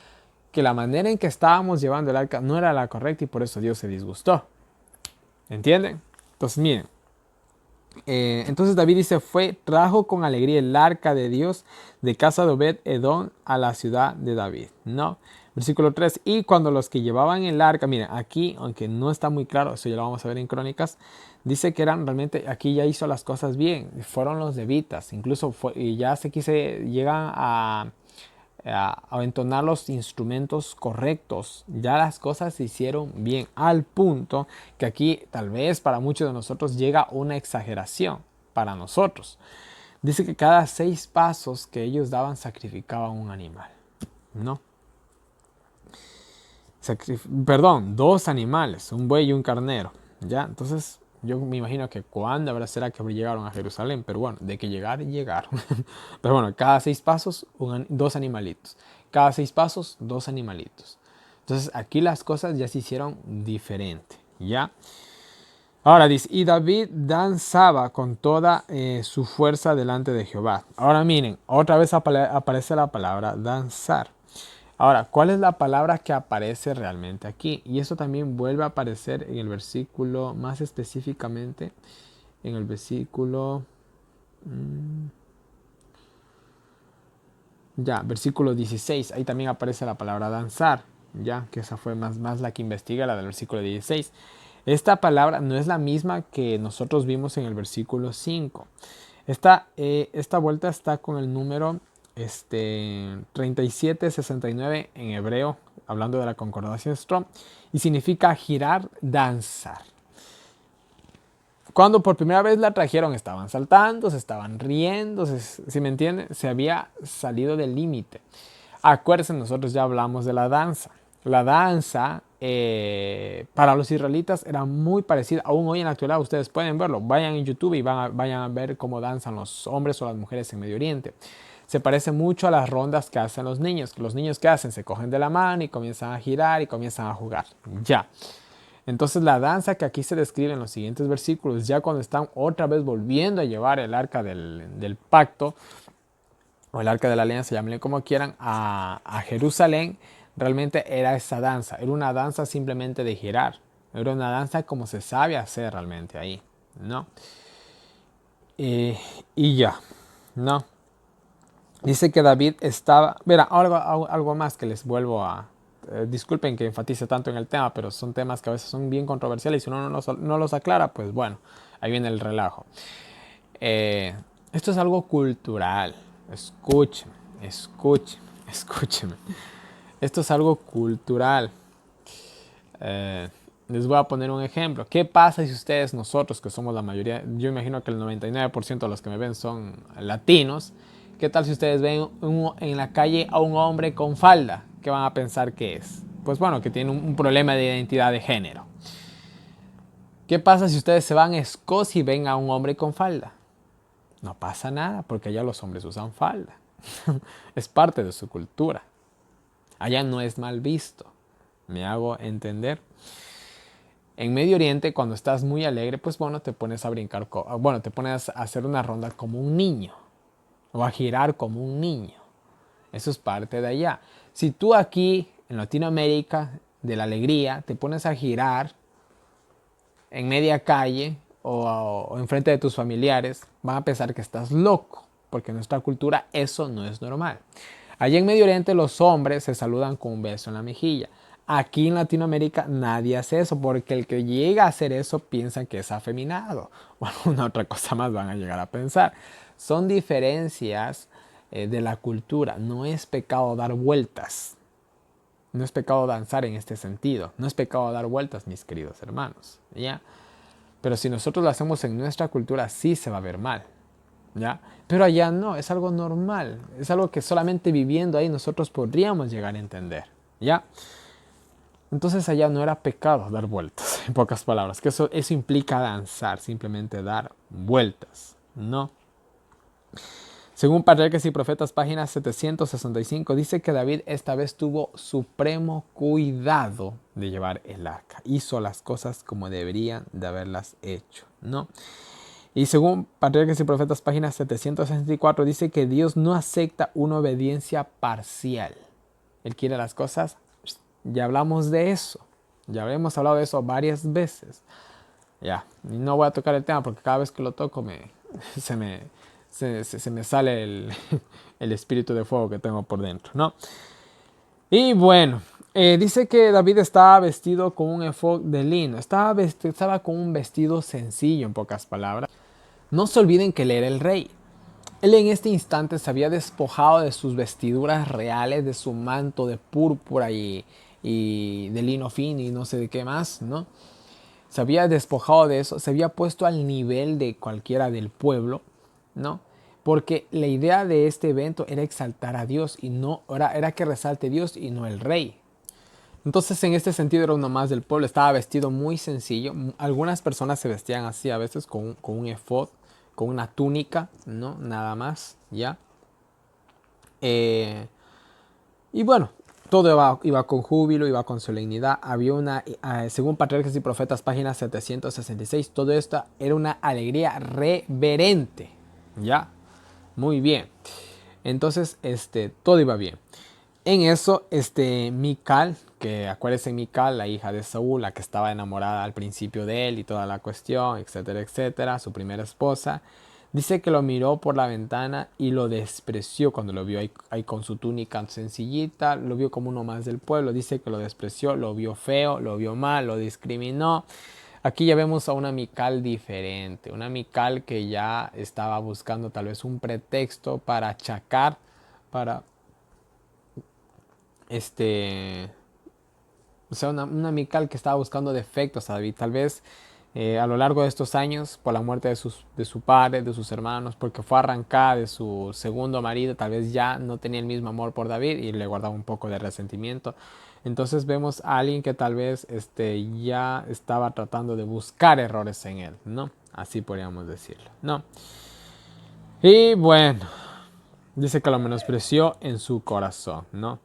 que la manera en que estábamos llevando el arca no era la correcta y por eso Dios se disgustó. ¿Entienden? Entonces miren, entonces David dice, trajo con alegría el arca de Dios de casa de Obed-Edom a la ciudad de David, ¿no? Versículo 3, y cuando los que llevaban el arca, miren, aquí, aunque no está muy claro, eso ya lo vamos a ver en Crónicas, dice que eran realmente, aquí ya hizo las cosas bien, fueron los levitas, incluso y ya llegan a entonar los instrumentos correctos. Ya las cosas se hicieron bien, al punto que aquí tal vez para muchos de nosotros llega una exageración para nosotros. Dice que cada 6 pasos que ellos daban sacrificaban un animal, ¿no? Perdón, 2 animales, un buey y un carnero, ¿ya? Entonces yo me imagino que cuándo será que llegaron a Jerusalén, pero bueno, de que llegaron. Pero bueno, cada 6 pasos, 2 animalitos. Cada 6 pasos, 2 animalitos. Entonces aquí las cosas ya se hicieron diferente, ¿ya? Ahora dice, y David danzaba con toda su fuerza delante de Jehová. Ahora miren, otra vez aparece la palabra danzar. Ahora, ¿cuál es la palabra que aparece realmente aquí? Y eso también vuelve a aparecer en el versículo, más específicamente, en el versículo... versículo 16. Ahí también aparece la palabra danzar, ya, que esa fue más la que investiga, la del versículo 16. Esta palabra no es la misma que nosotros vimos en el versículo 5. Esta vuelta está con el número 3769 en hebreo, hablando de la concordancia Strong, y significa girar, danzar. Cuando por primera vez la trajeron, estaban saltando, se estaban riendo, ¿sí me entienden? Se había salido del límite. Acuérdense, nosotros ya hablamos de la danza. La danza para los israelitas era muy parecida. Aún hoy en la actualidad ustedes pueden verlo. Vayan en YouTube y vayan a ver cómo danzan los hombres o las mujeres en Medio Oriente. Se parece mucho a las rondas que hacen los niños. Los niños que hacen se cogen de la mano y comienzan a girar y comienzan a jugar. Ya. Entonces la danza que aquí se describe en los siguientes versículos, ya cuando están otra vez volviendo a llevar el arca del pacto, o el arca de la alianza, llámenle como quieran, a Jerusalén, realmente era esa danza. Era una danza simplemente de girar. Era una danza como se sabe hacer realmente ahí, ¿no? Y ya, ¿no? Dice que David estaba... Mira, algo más que les vuelvo a... disculpen que enfatice tanto en el tema, pero son temas que a veces son bien controversiales y si uno no los aclara, pues bueno, ahí viene el relajo. Esto es algo cultural. Escúcheme, escúcheme, escúcheme. Esto es algo cultural. Les voy a poner un ejemplo. ¿Qué pasa si ustedes, nosotros, que somos la mayoría, yo imagino que el 99% de los que me ven son latinos, qué tal si ustedes ven en la calle a un hombre con falda? ¿Qué van a pensar que es? Pues bueno, que tiene un problema de identidad de género. ¿Qué pasa si ustedes se van a Escocia y ven a un hombre con falda? No pasa nada, porque allá los hombres usan falda. Es parte de su cultura. Allá no es mal visto. ¿Me hago entender? En Medio Oriente, cuando estás muy alegre, pues bueno, te pones a brincar, bueno, te pones a hacer una ronda como un niño. O a girar como un niño. Eso es parte de allá. Si tú aquí, en Latinoamérica, de la alegría, te pones a girar en media calle o enfrente de tus familiares, van a pensar que estás loco, porque en nuestra cultura eso no es normal. Allí en Medio Oriente los hombres se saludan con un beso en la mejilla. Aquí en Latinoamérica nadie hace eso, porque el que llega a hacer eso piensa que es afeminado. O alguna otra cosa más van a llegar a pensar. Son diferencias de la cultura. No es pecado dar vueltas. No es pecado danzar en este sentido. No es pecado dar vueltas, mis queridos hermanos. ¿Ya? Pero si nosotros lo hacemos en nuestra cultura, sí se va a ver mal. ¿Ya? Pero allá no, es algo normal. Es algo que solamente viviendo ahí nosotros podríamos llegar a entender. ¿Ya? Entonces allá no era pecado dar vueltas, en pocas palabras. Que eso implica danzar, simplemente dar vueltas. No. Según Patriarcas y Profetas, página 765, dice que David esta vez tuvo supremo cuidado de llevar el arca. Hizo las cosas como deberían de haberlas hecho, ¿no? Y según Patriarcas y Profetas, página 764, dice que Dios no acepta una obediencia parcial. Él quiere las cosas. Ya hablamos de eso. Ya hemos hablado de eso varias veces. Ya, y no voy a tocar el tema porque cada vez que lo toco se me sale el espíritu de fuego que tengo por dentro, ¿no? Y bueno, dice que David estaba vestido con un efod de lino. Estaba con un vestido sencillo, en pocas palabras. No se olviden que él era el rey. Él en este instante se había despojado de sus vestiduras reales, de su manto de púrpura y de lino fino y no sé de qué más, ¿no? Se había despojado de eso, se había puesto al nivel de cualquiera del pueblo, ¿no? Porque la idea de este evento era exaltar a Dios y no era que resalte Dios y no el rey. Entonces en este sentido era uno más del pueblo, estaba vestido muy sencillo. Algunas personas se vestían así a veces con un efod, con una túnica, ¿no? Nada más, ¿ya? Y bueno, todo iba con júbilo, iba con solemnidad. Había según Patriarcas y Profetas, página 766, todo esto era una alegría reverente. ¿Ya? Muy bien. Entonces, todo iba bien. En eso, Mical, que acuérdense Mical, la hija de Saúl, la que estaba enamorada al principio de él y toda la cuestión, etcétera, etcétera, su primera esposa, dice que lo miró por la ventana y lo despreció cuando lo vio ahí con su túnica sencillita, lo vio como uno más del pueblo, dice que lo despreció, lo vio feo, lo vio mal, lo discriminó. Aquí ya vemos a una Mical diferente, una Mical que ya estaba buscando tal vez un pretexto para achacar, para O sea, una Mical que estaba buscando defectos a David. Tal vez a lo largo de estos años, por la muerte de su padre, de sus hermanos, porque fue arrancada de su segundo marido, tal vez ya no tenía el mismo amor por David y le guardaba un poco de resentimiento. Entonces vemos a alguien que tal vez ya estaba tratando de buscar errores en él, ¿no? Así podríamos decirlo, ¿no? Y bueno, dice que lo menospreció en su corazón, ¿no?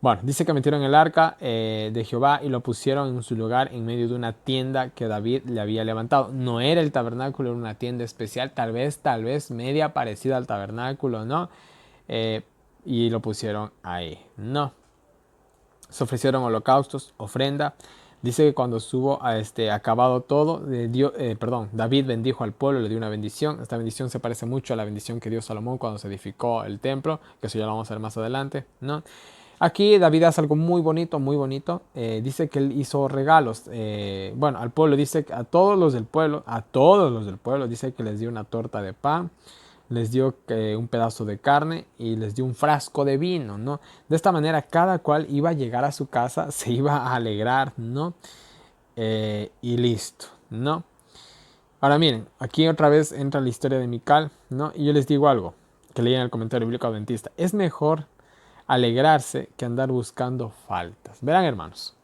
Bueno, dice que metieron el arca de Jehová y lo pusieron en su lugar en medio de una tienda que David le había levantado. No era el tabernáculo, era una tienda especial, tal vez media parecida al tabernáculo, ¿no? Eh, y lo pusieron ahí, ¿no? Se ofrecieron holocaustos, ofrenda. Dice que cuando estuvo acabado todo, David bendijo al pueblo, le dio una bendición. Esta bendición se parece mucho a la bendición que dio Salomón cuando se edificó el templo, que eso ya lo vamos a ver más adelante, ¿no? Aquí David hace algo muy bonito, muy bonito. Dice que él hizo regalos. Bueno, al pueblo dice que a todos los del pueblo, dice que les dio una torta de pan, les dio un pedazo de carne y les dio un frasco de vino, ¿no? De esta manera cada cual iba a llegar a su casa, se iba a alegrar, ¿no? Y listo, ¿no? Ahora miren, aquí otra vez entra la historia de Mical, ¿no? Y yo les digo algo que leí en el comentario bíblico adventista. Es mejor alegrarse que andar buscando faltas. Verán, hermanos.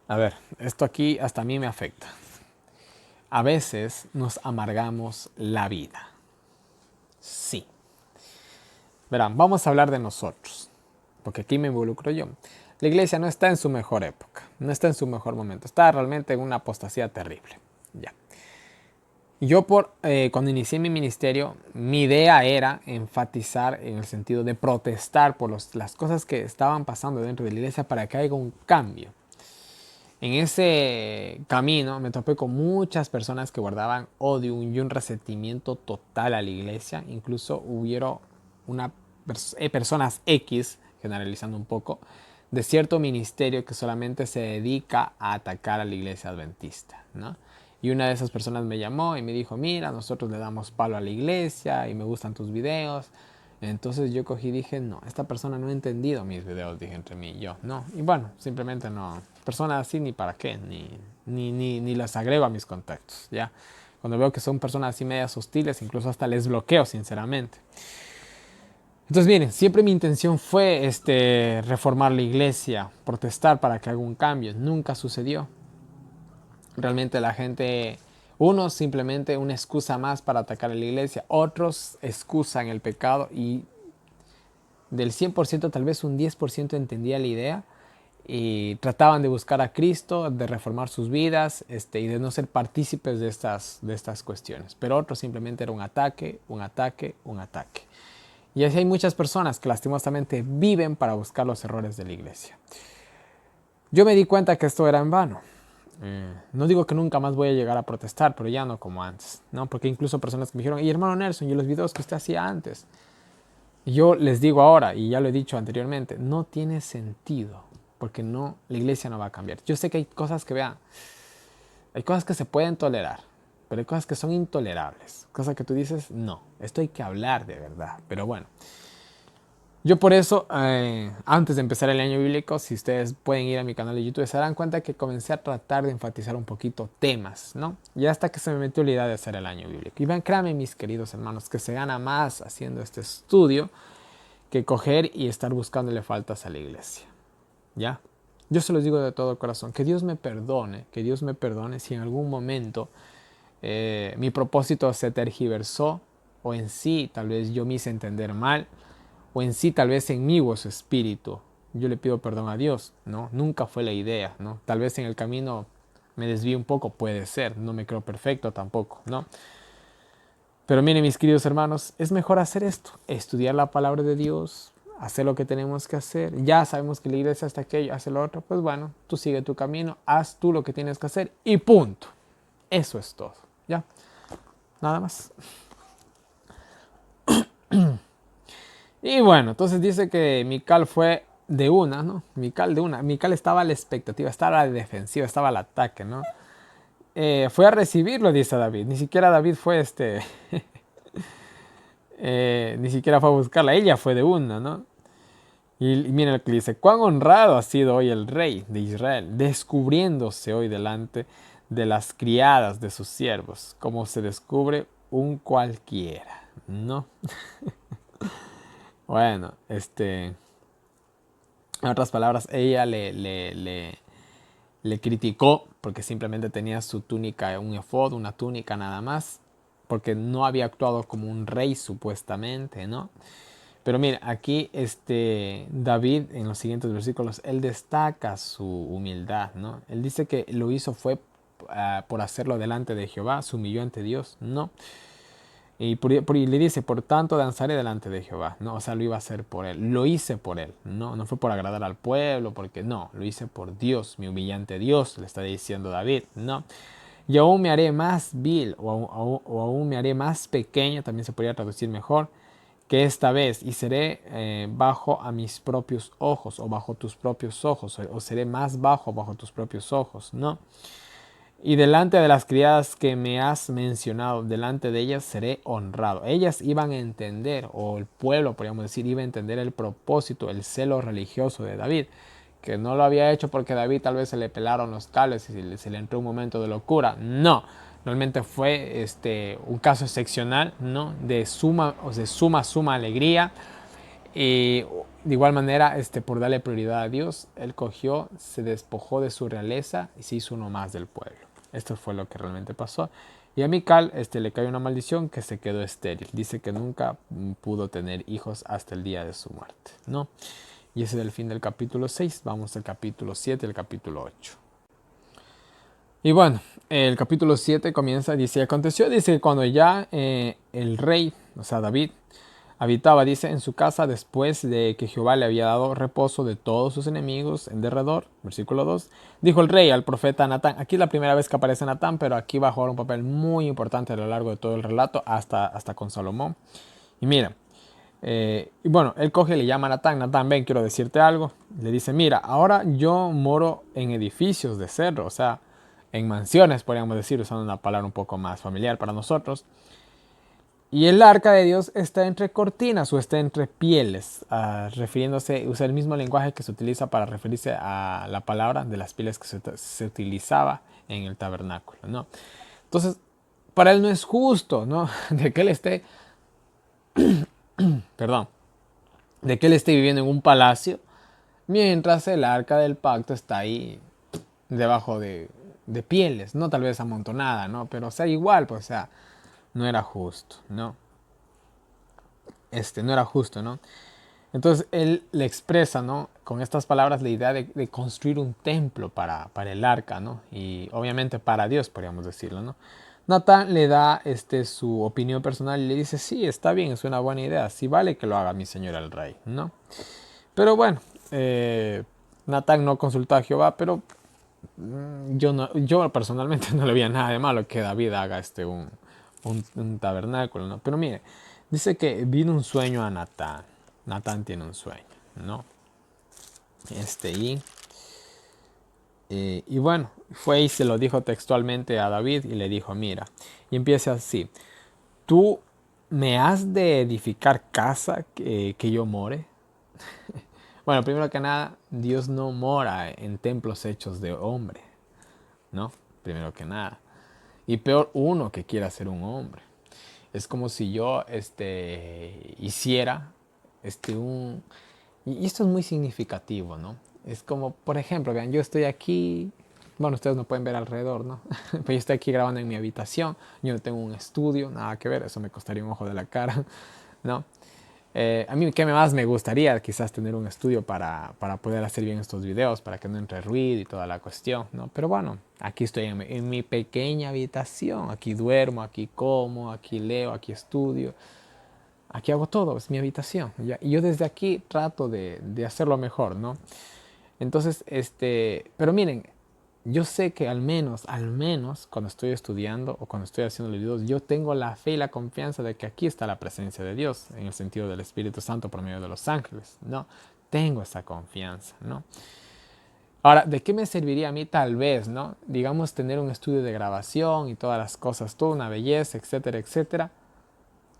A ver, esto aquí hasta a mí me afecta. A veces nos amargamos la vida. Sí. Verán, vamos a hablar de nosotros, porque aquí me involucro yo. La iglesia no está en su mejor época, no está en su mejor momento, está realmente en una apostasía terrible. Ya. Yo cuando inicié mi ministerio, mi idea era enfatizar en el sentido de protestar por las cosas que estaban pasando dentro de la iglesia para que haya un cambio. En ese camino me topé con muchas personas que guardaban odio y un resentimiento total a la iglesia. Incluso hubieron personas X, generalizando un poco, de cierto ministerio que solamente se dedica a atacar a la iglesia adventista, ¿no? Y una de esas personas me llamó y me dijo, mira, nosotros le damos palo a la iglesia y me gustan tus videos. Entonces yo cogí y dije, no, esta persona no ha entendido mis videos, dije entre mí y yo, no. Y bueno, simplemente no, personas así ni para qué, ni las agrego a mis contactos, ¿ya? Cuando veo que son personas así medias hostiles, incluso hasta les bloqueo, sinceramente. Entonces, miren, siempre mi intención fue reformar la iglesia, protestar para que haga un cambio. Nunca sucedió. Realmente la gente, unos simplemente una excusa más para atacar a la iglesia, otros excusan el pecado y del 100% tal vez un 10% entendía la idea y trataban de buscar a Cristo, de reformar sus vidas y de no ser partícipes de estas cuestiones. Pero otros simplemente era un ataque, un ataque, un ataque. Y así hay muchas personas que lastimosamente viven para buscar los errores de la iglesia. Yo me di cuenta que esto era en vano. No digo que nunca más voy a llegar a protestar, pero ya no como antes, ¿no? Porque incluso personas que me dijeron, y hermano Nelson, y los videos que usted hacía antes. Y yo les digo ahora, y ya lo he dicho anteriormente, no tiene sentido, porque no, la iglesia no va a cambiar. Yo sé que hay cosas que, vean, hay cosas que se pueden tolerar, pero hay cosas que son intolerables. Cosas que tú dices, no, esto hay que hablar de verdad. Pero bueno, yo por eso, antes de empezar el año bíblico, si ustedes pueden ir a mi canal de YouTube, se darán cuenta que comencé a tratar de enfatizar un poquito temas, ¿no? Y hasta que se me metió la idea de hacer el año bíblico. Y vean, créanme, mis queridos hermanos, que se gana más haciendo este estudio que coger y estar buscándole faltas a la iglesia, ¿ya? Yo se los digo de todo corazón, que Dios me perdone si en algún momento mi propósito se tergiversó o en sí tal vez yo me hice entender mal o en sí tal vez en mí hubo su espíritu. Yo le pido perdón a Dios, ¿no? Nunca fue la idea, ¿no? Tal vez en el camino me desvíe un poco, puede ser, no me creo perfecto tampoco, ¿no? Pero miren, mis queridos hermanos, es mejor hacer esto, estudiar la palabra de Dios, hacer lo que tenemos que hacer. Ya sabemos que la iglesia hace aquello, hace lo otro, pues bueno, tú sigue tu camino, haz tú lo que tienes que hacer y punto. Eso es todo, ¿ya? Nada más. Y bueno, entonces dice que Mical fue de una, ¿no? Mical de una. Mical estaba a la expectativa, estaba a la defensiva, estaba al ataque, ¿no? Fue a recibirlo, dice David. Ni siquiera David fue ni siquiera fue a buscarla, ella fue de una, ¿no? Y miren lo que dice, cuán honrado ha sido hoy el rey de Israel, descubriéndose hoy delante de las criadas de sus siervos, como se descubre un cualquiera, ¿no? Bueno, en otras palabras, ella le criticó porque simplemente tenía su túnica, un efod, una túnica nada más, porque no había actuado como un rey supuestamente, ¿no? Pero mira, aquí David en los siguientes versículos, él destaca su humildad, ¿no? Él dice que lo hizo fue por hacerlo delante de Jehová, se humilló ante Dios, ¿no? Y le dice, por tanto danzaré delante de Jehová, ¿no? O sea, lo iba a hacer por él, lo hice por él, ¿no? No fue por agradar al pueblo, porque no, lo hice por Dios, mi humillante Dios, le está diciendo David, ¿no? Y aún me haré más vil, o aún me haré más pequeño, también se podría traducir mejor, que esta vez, y seré bajo a mis propios ojos, o bajo tus propios ojos, o seré más bajo bajo tus propios ojos, ¿no? Y delante de las criadas que me has mencionado, delante de ellas seré honrado. Ellas iban a entender, o el pueblo, podríamos decir, iba a entender el propósito, el celo religioso de David, que no lo había hecho porque David tal vez se le pelaron los cables y se le entró un momento de locura. No, realmente fue un caso excepcional, ¿no? De suma alegría. Y de igual manera, por darle prioridad a Dios, él cogió, se despojó de su realeza y se hizo uno más del pueblo. Esto fue lo que realmente pasó. Y a Mical le cayó una maldición que se quedó estéril. Dice que nunca pudo tener hijos hasta el día de su muerte, ¿no? Y ese es el fin del capítulo 6. Vamos al capítulo 7 y el capítulo 8. Y bueno, el capítulo 7 comienza, dice, aconteció, dice, cuando ya el rey, o sea, David, habitaba, dice, en su casa después de que Jehová le había dado reposo de todos sus enemigos en derredor. Versículo 2. Dijo el rey al profeta Natán. Aquí es la primera vez que aparece Natán, pero aquí va a jugar un papel muy importante a lo largo de todo el relato, hasta con Salomón. Y mira, y bueno, él coge y le llama a Natán. Natán, ven, quiero decirte algo. Le dice, mira, ahora yo moro en edificios de cedro, o sea, en mansiones, podríamos decir, usando una palabra un poco más familiar para nosotros. Y el arca de Dios está entre cortinas o está entre pieles, refiriéndose, usa el mismo lenguaje que se utiliza para referirse a la palabra de las pieles que se utilizaba en el tabernáculo, ¿no? Entonces, para él no es justo, ¿no? De que él esté, perdón, de que él esté viviendo en un palacio, mientras el arca del pacto está ahí debajo de pieles, no tal vez amontonada, ¿no? Pero o sea, igual, pues, o sea, no era justo, ¿no? No era justo, ¿no? Entonces él le expresa, ¿no? Con estas palabras la idea de construir un templo para el arca, ¿no? Y obviamente para Dios, podríamos decirlo, ¿no? Natán le da su opinión personal y le dice, sí, está bien, es una buena idea, sí vale que lo haga mi señor el rey, ¿no? Pero bueno, Natán no consultó a Jehová, pero yo personalmente no le veía nada de malo que David haga un tabernáculo, ¿no? Pero mire, dice que vino un sueño a Natán. Natán tiene un sueño, ¿no? Y, y bueno, fue y se lo dijo textualmente a David y le dijo, mira, y empieza así, tú me has de edificar casa que yo more. Bueno, primero que nada, Dios no mora en templos hechos de hombre, ¿no? Primero que nada. Y peor uno que quiera ser un hombre. Es como si yo hiciera un... Y esto es muy significativo, ¿no? Es como, por ejemplo, vean, yo estoy aquí, bueno, ustedes no pueden ver alrededor, ¿no? Pero yo estoy aquí grabando en mi habitación, yo no tengo un estudio, nada que ver, eso me costaría un ojo de la cara, ¿no? A mí, ¿qué más me gustaría? Quizás tener un estudio para poder hacer bien estos videos, para que no entre ruido y toda la cuestión, ¿no? Pero bueno, aquí estoy en mi pequeña habitación, aquí duermo, aquí como, aquí leo, aquí estudio, aquí hago todo, es mi habitación. ¿Ya? Y yo desde aquí trato de hacerlo mejor, ¿no? Entonces, pero miren, yo sé que al menos cuando estoy estudiando o cuando estoy haciendo los videos, yo tengo la fe y la confianza de que aquí está la presencia de Dios, en el sentido del Espíritu Santo por medio de los ángeles, ¿no? Tengo esa confianza, ¿no? Ahora, ¿de qué me serviría a mí tal vez, ¿no? Digamos, tener un estudio de grabación y todas las cosas, toda una belleza, etcétera, etcétera.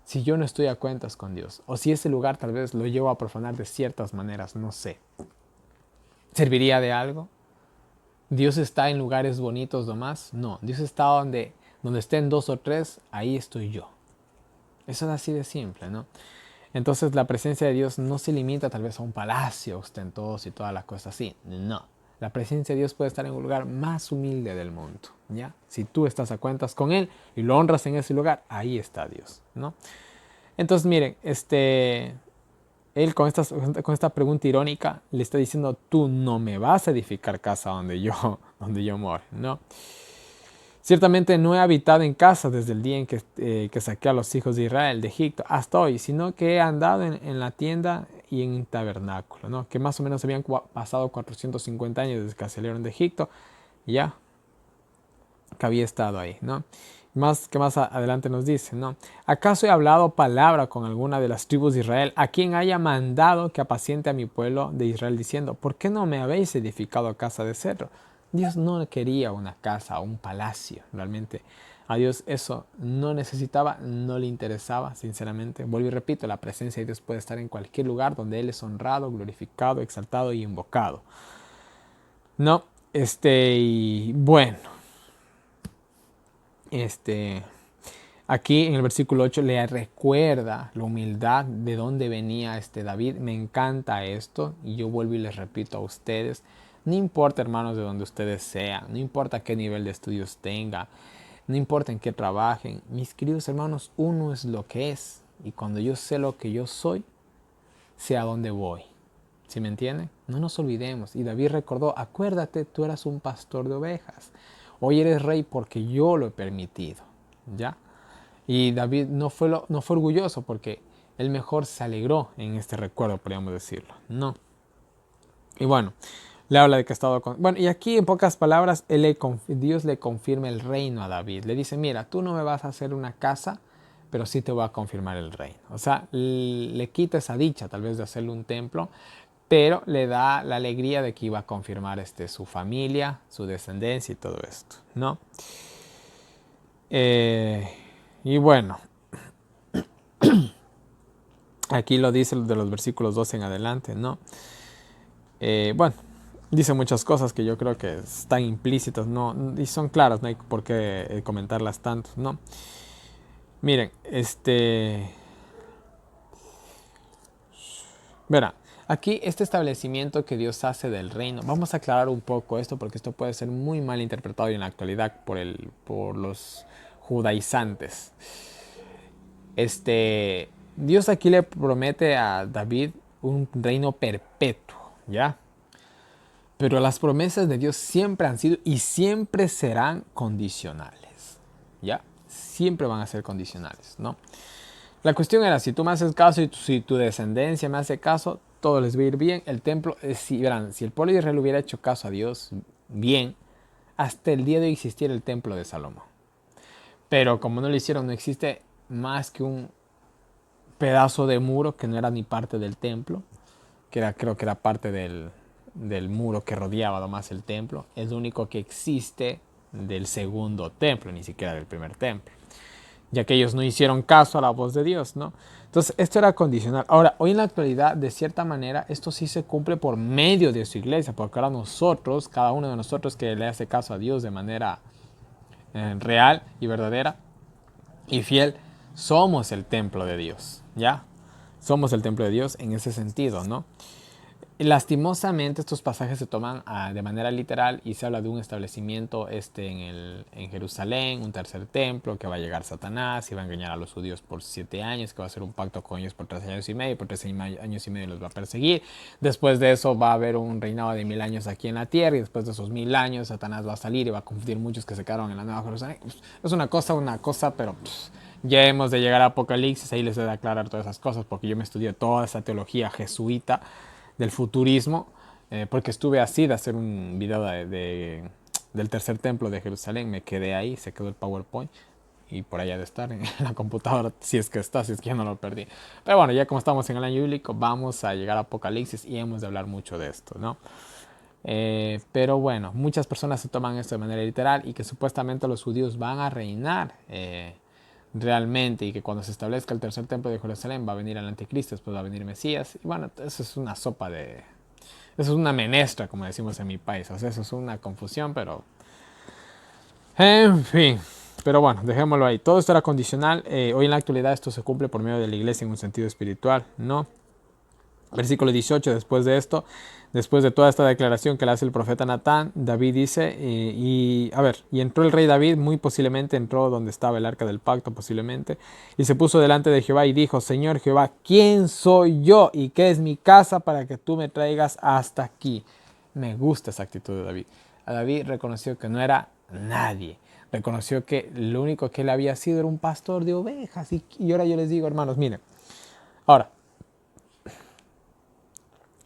si yo no estoy a cuentas con Dios? O si ese lugar tal vez lo llevo a profanar de ciertas maneras, no sé. ¿Serviría de algo? ¿Dios está en lugares bonitos nomás? No, Dios está donde estén dos o tres, ahí estoy yo. Eso es así de simple, ¿no? Entonces la presencia de Dios no se limita tal vez a un palacio ostentoso y todas las cosas así. No. La presencia de Dios puede estar en un lugar más humilde del mundo, ¿ya? Si tú estás a cuentas con Él y lo honras en ese lugar, ahí está Dios, ¿no? Entonces miren, Él con esta pregunta irónica le está diciendo, tú no me vas a edificar casa donde yo more, ¿no? Ciertamente no he habitado en casa desde el día en que saqué a los hijos de Israel de Egipto hasta hoy, sino que he andado en la tienda y en un tabernáculo, ¿no? Que más o menos habían pasado 450 años desde que salieron de Egipto, ya que había estado ahí, ¿no? Más adelante nos dice, ¿no? ¿Acaso he hablado palabra con alguna de las tribus de Israel, a quien haya mandado que apaciente a mi pueblo de Israel, diciendo, ¿por qué no me habéis edificado casa de cedro? Dios no quería una casa o un palacio, realmente. A Dios eso no necesitaba, no le interesaba, sinceramente. Vuelvo y repito, la presencia de Dios puede estar en cualquier lugar donde Él es honrado, glorificado, exaltado y invocado. No, y bueno, aquí en el versículo 8 le recuerda la humildad de dónde venía David. Me encanta esto y yo vuelvo y les repito a ustedes, no importa hermanos de donde ustedes sean, no importa qué nivel de estudios tengan, no importa en qué trabajen, mis queridos hermanos, uno es lo que es y cuando yo sé lo que yo soy, sé a dónde voy. ¿Sí me entienden? No nos olvidemos. Y David recordó, acuérdate, tú eras un pastor de ovejas. Hoy eres rey porque yo lo he permitido. ¿Ya? Y David no fue orgulloso porque él mejor se alegró en este recuerdo, podríamos decirlo. No. Y bueno, le habla de que ha estado con... Bueno, y aquí en pocas palabras, Dios le confirma el reino a David. Le dice, mira, tú no me vas a hacer una casa, pero sí te voy a confirmar el reino. O sea, le quita esa dicha tal vez de hacerle un templo, pero le da la alegría de que iba a confirmar su familia, su descendencia y todo esto, ¿no? Y bueno, aquí lo dice de los versículos 12 en adelante, ¿no? Bueno, dice muchas cosas que yo creo que están implícitas, ¿no? Y son claras, no hay por qué comentarlas tanto, ¿no? Miren, verá, aquí este establecimiento que Dios hace del reino, vamos a aclarar un poco esto porque esto puede ser muy mal interpretado en la actualidad por los judaizantes. Dios aquí le promete a David un reino perpetuo, ¿ya? Pero las promesas de Dios siempre han sido y siempre serán condicionales, ¿ya? Siempre van a ser condicionales, ¿no? La cuestión era, si tú me haces caso y si tu descendencia me hace caso, todo les va a ir bien. El templo, verán, si el pueblo de Israel hubiera hecho caso a Dios bien, hasta el día de hoy existiera el templo de Salomón. Pero como no lo hicieron, no existe más que un pedazo de muro que no era ni parte del templo, creo que era parte del muro que rodeaba además el templo. Es lo único que existe del segundo templo, ni siquiera del primer templo, ya que ellos no hicieron caso a la voz de Dios, ¿no? Entonces, esto era condicional. Ahora, hoy en la actualidad, de cierta manera, esto sí se cumple por medio de su iglesia, porque ahora nosotros, cada uno de nosotros que le hace caso a Dios de manera real y verdadera y fiel, somos el templo de Dios, ¿ya? Somos el templo de Dios en ese sentido, ¿no? Lastimosamente estos pasajes se toman de manera literal y se habla de un establecimiento en Jerusalén, un tercer templo, que va a llegar Satanás y va a engañar a los judíos por 7 años, que va a hacer un pacto con ellos por 3 años y medio, por 3 años y medio los va a perseguir. Después de eso va a haber un reinado de 1000 años aquí en la tierra y después de esos 1000 años Satanás va a salir y va a confundir muchos que se quedaron en la Nueva Jerusalén. Es una cosa, pero... ya hemos de llegar a Apocalipsis, ahí les voy a aclarar todas esas cosas porque yo me estudié toda esa teología jesuita del futurismo, porque estuve así de hacer un video del tercer templo de Jerusalén, me quedé ahí, se quedó el PowerPoint y por allá de estar en la computadora, si es que ya no lo perdí. Pero bueno, ya como estamos en el año bíblico, vamos a llegar a Apocalipsis y hemos de hablar mucho de esto, ¿no? Pero bueno, muchas personas se toman esto de manera literal y que supuestamente los judíos van a reinar realmente, y que cuando se establezca el tercer templo de Jerusalén va a venir el anticristo, después va a venir Mesías. Y bueno, eso es una sopa de... Eso es una menestra, como decimos en mi país. O sea, eso es una confusión, pero... En fin. Pero bueno, dejémoslo ahí. Todo esto era condicional. Hoy en la actualidad esto se cumple por medio de la iglesia en un sentido espiritual, ¿no? Versículo 18, después de esto, después de toda esta declaración que le hace el profeta Natán, David dice, y entró el rey David, muy posiblemente entró donde estaba el arca del pacto, posiblemente, y se puso delante de Jehová y dijo, Señor Jehová, ¿quién soy yo y qué es mi casa para que tú me traigas hasta aquí? Me gusta esa actitud de David. A David reconoció que no era nadie, reconoció que lo único que él había sido era un pastor de ovejas, y ahora yo les digo, hermanos, miren, ahora,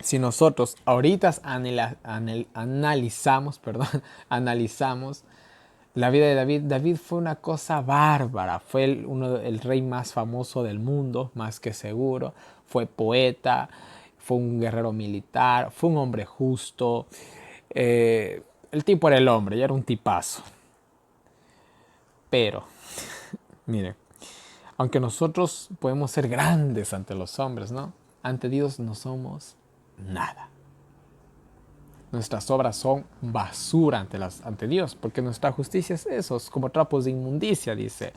si nosotros ahorita analizamos, analizamos la vida de David, David fue una cosa bárbara, fue el rey más famoso del mundo, más que seguro, fue poeta, fue un guerrero militar, fue un hombre justo, el tipo era el hombre, ya era un tipazo. Pero, mire, aunque nosotros podemos ser grandes ante los hombres, ¿no? Ante Dios no somos nada. Nuestras obras son basura ante Dios, porque nuestra justicia es eso, es como trapos de inmundicia, dice.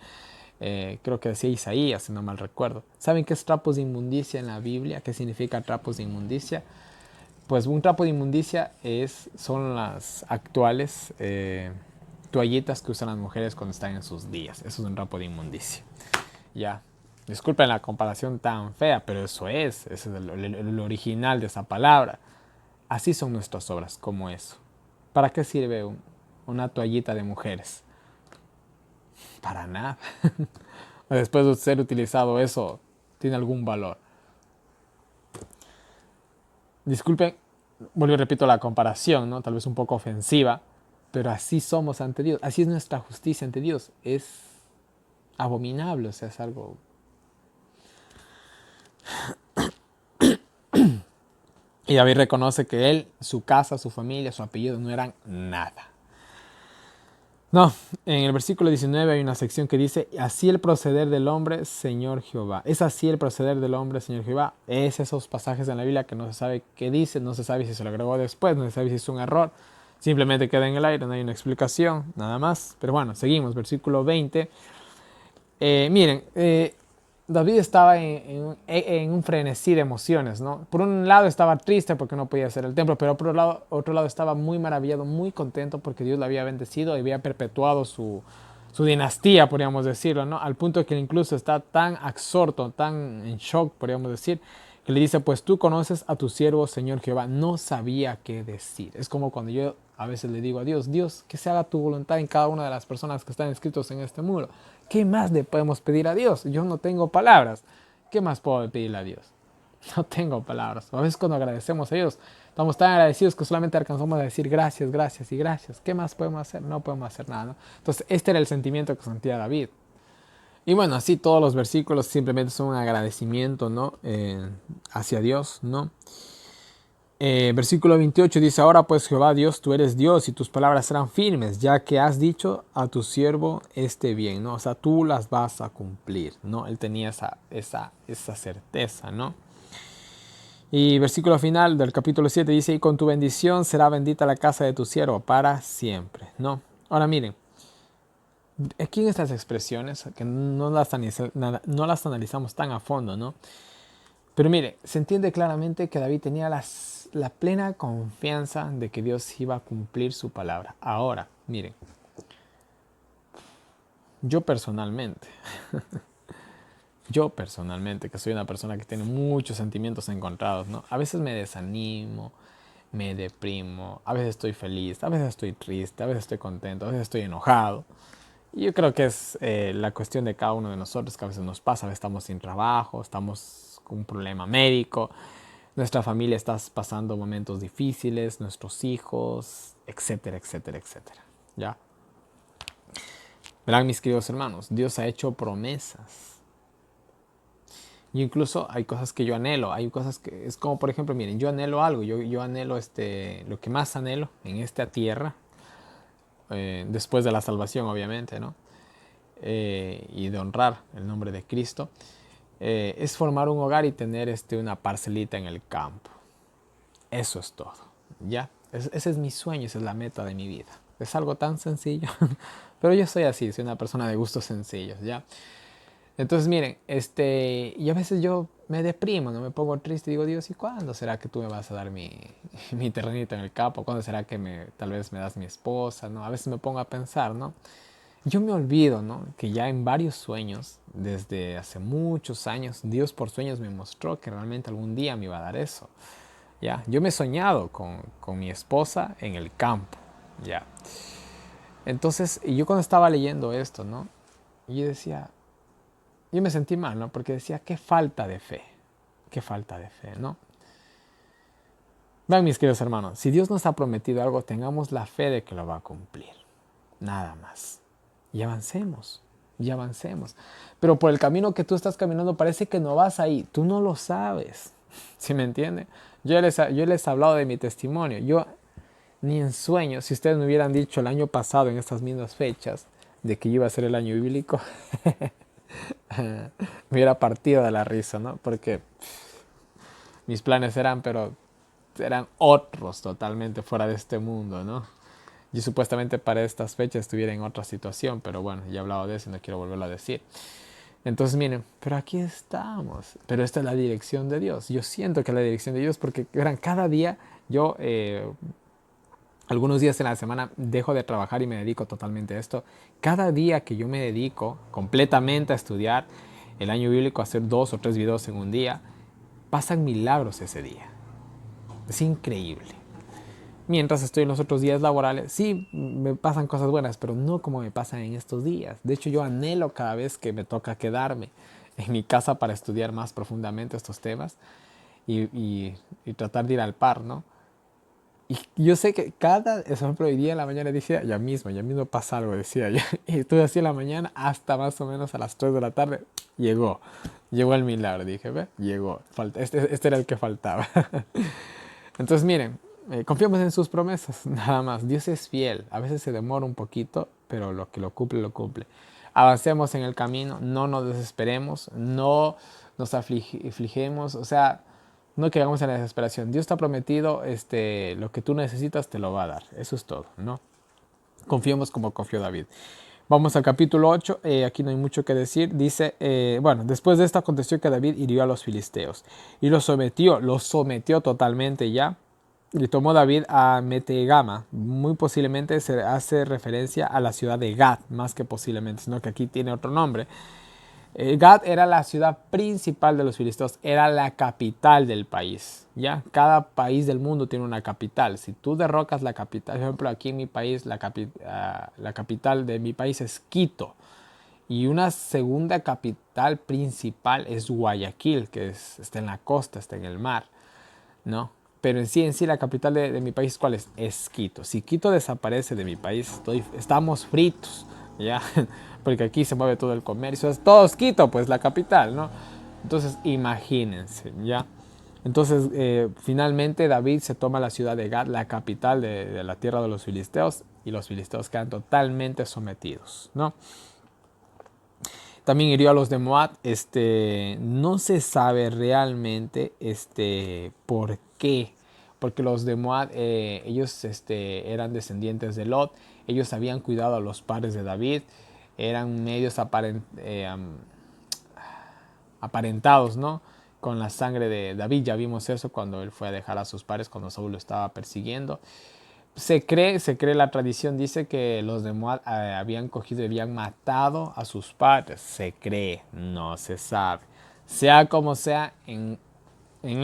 Creo que decía Isaías, si no mal recuerdo. ¿Saben qué es trapos de inmundicia en la Biblia? ¿Qué significa trapos de inmundicia? Pues un trapo de inmundicia son las actuales toallitas que usan las mujeres cuando están en sus días. Eso es un trapo de inmundicia. Ya. Disculpen la comparación tan fea, pero ese es el original de esa palabra. Así son nuestras obras, como eso. ¿Para qué sirve una toallita de mujeres? Para nada. Después de ser utilizado eso, tiene algún valor. Disculpen, vuelvo y repito la comparación, ¿no? Tal vez un poco ofensiva, pero así somos ante Dios. Así es nuestra justicia ante Dios. Es abominable, o sea, es algo... Y David reconoce que él, su casa, su familia, su apellido no eran nada. No, en el versículo 19 hay una sección que dice, así el proceder del hombre, Señor Jehová. Es así el proceder del hombre, Señor Jehová. Es esos pasajes en la Biblia que no se sabe qué dice, no se sabe si se lo agregó después, no se sabe si es un error. Simplemente queda en el aire, no hay una explicación, nada más. Pero bueno, seguimos, versículo 20. Miren, David estaba en un frenesí de emociones, ¿no? Por un lado estaba triste porque no podía hacer el templo, pero por otro lado estaba muy maravillado, muy contento porque Dios le había bendecido y había perpetuado su dinastía, podríamos decirlo, ¿no? Al punto que incluso está tan absorto, tan en shock, podríamos decir, que le dice, pues tú conoces a tu siervo, Señor Jehová. No sabía qué decir. Es como cuando yo a veces le digo a Dios, Dios, que se haga tu voluntad en cada una de las personas que están escritos en este muro. ¿Qué más le podemos pedir a Dios? Yo no tengo palabras. ¿Qué más puedo pedirle a Dios? No tengo palabras. A veces cuando agradecemos a Dios, estamos tan agradecidos que solamente alcanzamos a decir gracias, gracias y gracias. ¿Qué más podemos hacer? No podemos hacer nada, ¿no? Entonces este era el sentimiento que sentía David. Y bueno, así todos los versículos simplemente son un agradecimiento, ¿no? Hacia Dios, ¿no? Versículo 28 dice, ahora pues Jehová Dios, tú eres Dios y tus palabras serán firmes, ya que has dicho a tu siervo este bien, ¿no? O sea, tú las vas a cumplir, ¿no? Él tenía esa certeza, ¿no? Y versículo final del capítulo 7 dice, y con tu bendición será bendita la casa de tu siervo para siempre, ¿no? Ahora miren, aquí en estas expresiones, que no las analizamos tan a fondo, ¿no? Pero mire, se entiende claramente que David tenía la plena confianza de que Dios iba a cumplir su palabra. Ahora, miren, yo personalmente, que soy una persona que tiene muchos sentimientos encontrados, ¿no? A veces me desanimo, me deprimo, a veces estoy feliz, a veces estoy triste, a veces estoy contento, a veces estoy enojado. Y yo creo que es la cuestión de cada uno de nosotros, que a veces nos pasa, a veces estamos sin trabajo, estamos con un problema médico, nuestra familia está pasando momentos difíciles, nuestros hijos, etcétera, etcétera, etcétera. ¿Ya? Verán, mis queridos hermanos, Dios ha hecho promesas. Y incluso hay cosas que yo anhelo, hay cosas que es como, por ejemplo, miren, yo anhelo algo, yo anhelo lo que más anhelo en esta tierra, después de la salvación, obviamente, ¿no? y de honrar el nombre de Cristo, es formar un hogar y tener una parcelita en el campo. Eso es todo, ¿ya? Ese es mi sueño, esa es la meta de mi vida. Es algo tan sencillo, pero yo soy así, soy una persona de gustos sencillos, ¿ya? Entonces, miren, y a veces yo me deprimo, no me pongo triste y digo, Dios, ¿y cuándo será que tú me vas a dar mi terrenito en el campo? ¿Cuándo será que tal vez me das mi esposa? ¿No? A veces me pongo a pensar, ¿no? Yo me olvido, ¿no? Que ya en varios sueños, desde hace muchos años, Dios por sueños me mostró que realmente algún día me iba a dar eso. ¿Ya? Yo me he soñado con mi esposa en el campo, ¿ya? Entonces, y yo cuando estaba leyendo esto, ¿no? Yo decía, yo me sentí mal, ¿no? Porque decía, qué falta de fe, ¿no? Vean, mis queridos hermanos, si Dios nos ha prometido algo, tengamos la fe de que lo va a cumplir, nada más. Y avancemos, y avancemos. Pero por el camino que tú estás caminando parece que no vas ahí, tú no lo sabes, ¿sí me entiende? Yo les he hablado de mi testimonio, yo ni en sueños, si ustedes me hubieran dicho el año pasado en estas mismas fechas de que iba a ser el año bíblico, me hubiera partido de la risa, ¿no? Porque mis planes pero eran otros totalmente fuera de este mundo, ¿no? Yo supuestamente para estas fechas estuviera en otra situación, pero bueno, ya he hablado de eso y no quiero volverlo a decir. Entonces miren, pero aquí estamos, pero esta es la dirección de Dios. Yo siento que es la dirección de Dios porque verán, cada día yo, algunos días en la semana dejo de trabajar y me dedico totalmente a esto. Cada día que yo me dedico completamente a estudiar el año bíblico, a hacer 2 o 3 videos en un día, pasan milagros ese día. Es increíble. Mientras estoy en los otros días laborales, sí, me pasan cosas buenas, pero no como me pasan en estos días. De hecho, yo anhelo cada vez que me toca quedarme en mi casa para estudiar más profundamente estos temas y tratar de ir al par, ¿no? Y yo sé que ejemplo, hoy día en la mañana decía, ya mismo pasa algo, decía yo. Y estuve así en la mañana hasta más o menos a las 3 de la tarde. Llegó el milagro, dije, ve, llegó. Este era el que faltaba. Entonces, miren, confiemos en sus promesas, nada más. Dios es fiel. A veces se demora un poquito, pero lo que lo cumple, lo cumple. Avancemos en el camino, no nos desesperemos, no nos afligemos, o sea, no quedamos en la desesperación. Dios te ha prometido lo que tú necesitas, te lo va a dar. Eso es todo, ¿no? Confiemos como confió David. Vamos al capítulo 8, aquí no hay mucho que decir. Dice, bueno, después de esto aconteció que David hirió a los filisteos y los sometió totalmente ya. Y tomó David a Metegama. Muy posiblemente se hace referencia a la ciudad de Gad, más que posiblemente, sino que aquí tiene otro nombre. Gad era la ciudad principal de los filisteos, era la capital del país. ¿Ya? Cada país del mundo tiene una capital. Si tú derrocas la capital, por ejemplo, aquí en mi país, la capital de mi país es Quito. Y una segunda capital principal es Guayaquil, que está en la costa, está en el mar, ¿no? Pero en sí la capital de mi país, ¿cuál es? Es Quito. Si Quito desaparece de mi país, estamos fritos, ¿ya? Porque aquí se mueve todo el comercio, es todo Quito, pues la capital, ¿no? Entonces, imagínense, ¿ya? Entonces, finalmente David se toma la ciudad de Gad, la capital de la tierra de los filisteos, y los filisteos quedan totalmente sometidos, ¿no? También hirió a los de Moab. No se sabe realmente por qué. Porque los de Moab, ellos eran descendientes de Lot. Ellos habían cuidado a los padres de David. Eran medios aparentados, ¿no? Con la sangre de David. Ya vimos eso cuando él fue a dejar a sus padres, cuando Saúl lo estaba persiguiendo. Se cree, la tradición dice que los de Moab habían cogido y habían matado a sus padres. Se cree, no se sabe. Sea como sea, en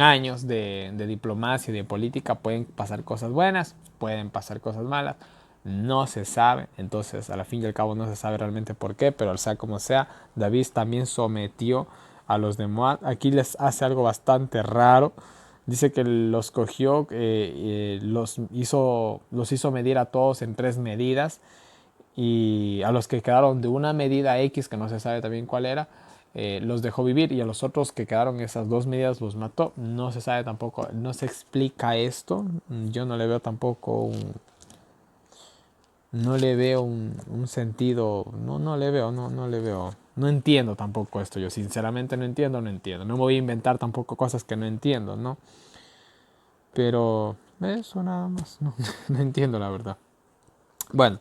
años de diplomacia y de política pueden pasar cosas buenas, pueden pasar cosas malas, no se sabe. Entonces, a la fin y al cabo no se sabe realmente por qué, pero sea como sea, David también sometió a los de Moab. Aquí les hace algo bastante raro. Dice que los cogió, los hizo medir a todos en 3 medidas y a los que quedaron de una medida X, que no se sabe también cuál era, los dejó vivir y a los otros que quedaron esas 2 medidas los mató. No se sabe tampoco, no se explica esto. Yo no le veo tampoco no le veo un sentido, no le veo, no le veo. No entiendo tampoco esto, yo sinceramente no entiendo. No me voy a inventar tampoco cosas que no entiendo, ¿no? Pero eso nada más, no, no entiendo la verdad. Bueno,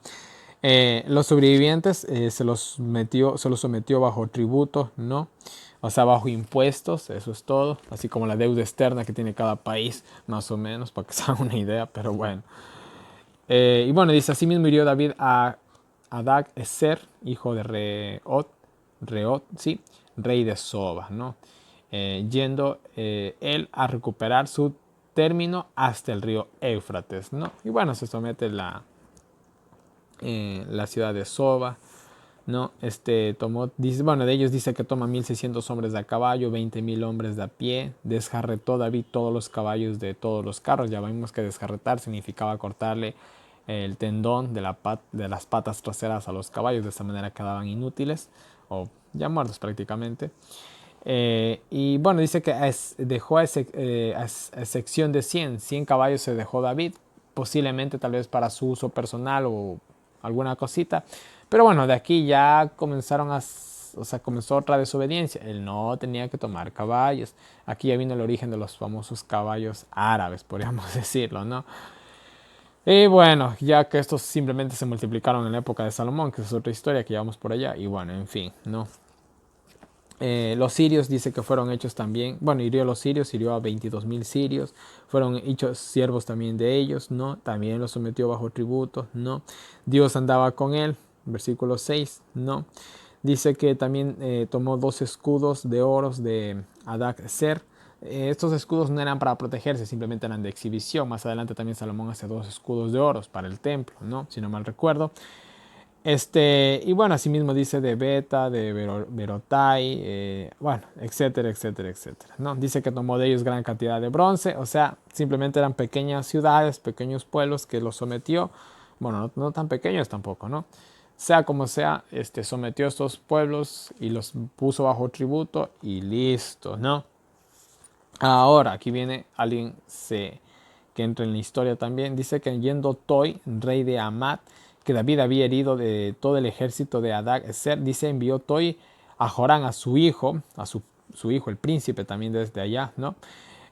los sobrevivientes se los sometió bajo tributo, ¿no? O sea, bajo impuestos, eso es todo. Así como la deuda externa que tiene cada país, más o menos, para que se hagan una idea, pero bueno. Y bueno, dice, asimismo hirió David a Adag Eser, hijo de Reot, sí, rey de Soba, ¿no? Yendo él a recuperar su término hasta el río Éufrates, ¿no? Y bueno, se somete la ciudad de Soba, ¿no? Tomó, dice, bueno, de ellos dice que toma 1600 hombres de a caballo, 20.000 hombres de a pie, desjarretó David todos los caballos de todos los carros. Ya vimos que desjarretar significaba cortarle el tendón de las patas traseras a los caballos, de esta manera quedaban inútiles o ya muertos prácticamente. Y bueno, dice que dejó a excepción de 100 caballos se dejó David, posiblemente tal vez para su uso personal o alguna cosita. Pero bueno, de aquí ya comenzaron o sea, comenzó otra desobediencia. Él no tenía que tomar caballos. Aquí ya vino el origen de los famosos caballos árabes, podríamos decirlo, ¿no? Y bueno, ya que estos simplemente se multiplicaron en la época de Salomón, que es otra historia que llevamos por allá. Y bueno, en fin, ¿no? Los sirios dice que fueron hechos también, bueno, hirió a los sirios, hirió a 22.000 sirios, fueron hechos siervos también de ellos, ¿no? También los sometió bajo tributo, ¿no? Dios andaba con él, versículo 6, ¿no? Dice que también tomó 2 escudos de oros de Adag-Ser. Estos escudos no eran para protegerse, simplemente eran de exhibición. Más adelante también Salomón hace 2 escudos de oros para el templo, ¿no? Si no mal recuerdo. Y bueno, asimismo dice de Beta, de Berotai, bueno, etcétera, etcétera, etcétera, ¿no? Dice que tomó de ellos gran cantidad de bronce, o sea, simplemente eran pequeñas ciudades, pequeños pueblos que los sometió, bueno, no tan pequeños tampoco, ¿no? Sea como sea, sometió a estos pueblos y los puso bajo tributo y listo, ¿no? Ahora, aquí viene alguien que entra en la historia también. Dice que yendo Toi, rey de Amat, que David había herido de todo el ejército de Adag-Eser, dice, envió Toi a Jorán, a su hijo, su hijo, el príncipe también desde allá, ¿no?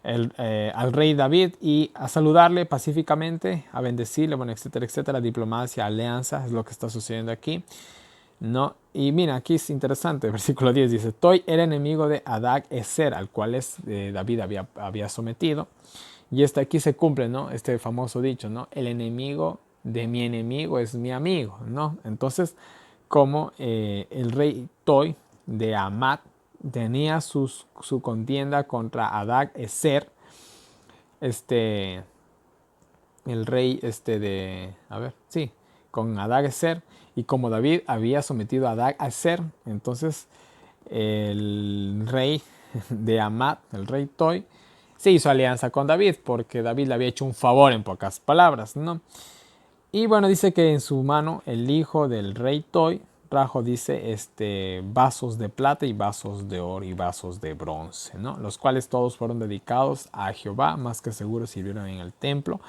Al rey David y a saludarle pacíficamente, a bendecirle, bueno, etcétera, etcétera, diplomacia, alianza, es lo que está sucediendo aquí. ¿No? Y mira, aquí es interesante, versículo 10 dice, Toi era enemigo de Adag-Eser, al cual David había sometido. Y aquí se cumple, ¿no? Este famoso dicho, ¿no? El enemigo de mi enemigo es mi amigo, ¿no? Entonces, como el rey Toi de Amat tenía su contienda contra Adag-Eser, el rey a ver, sí, con Adag-Eser, y como David había sometido a Adag-Eser, entonces el rey de Amat, el rey Toi, se hizo alianza con David, porque David le había hecho un favor en pocas palabras, ¿no? Y bueno, dice que en su mano el hijo del rey Toi trajo, dice, vasos de plata y vasos de oro y vasos de bronce, ¿no? Los cuales todos fueron dedicados a Jehová, más que seguro sirvieron en el templo.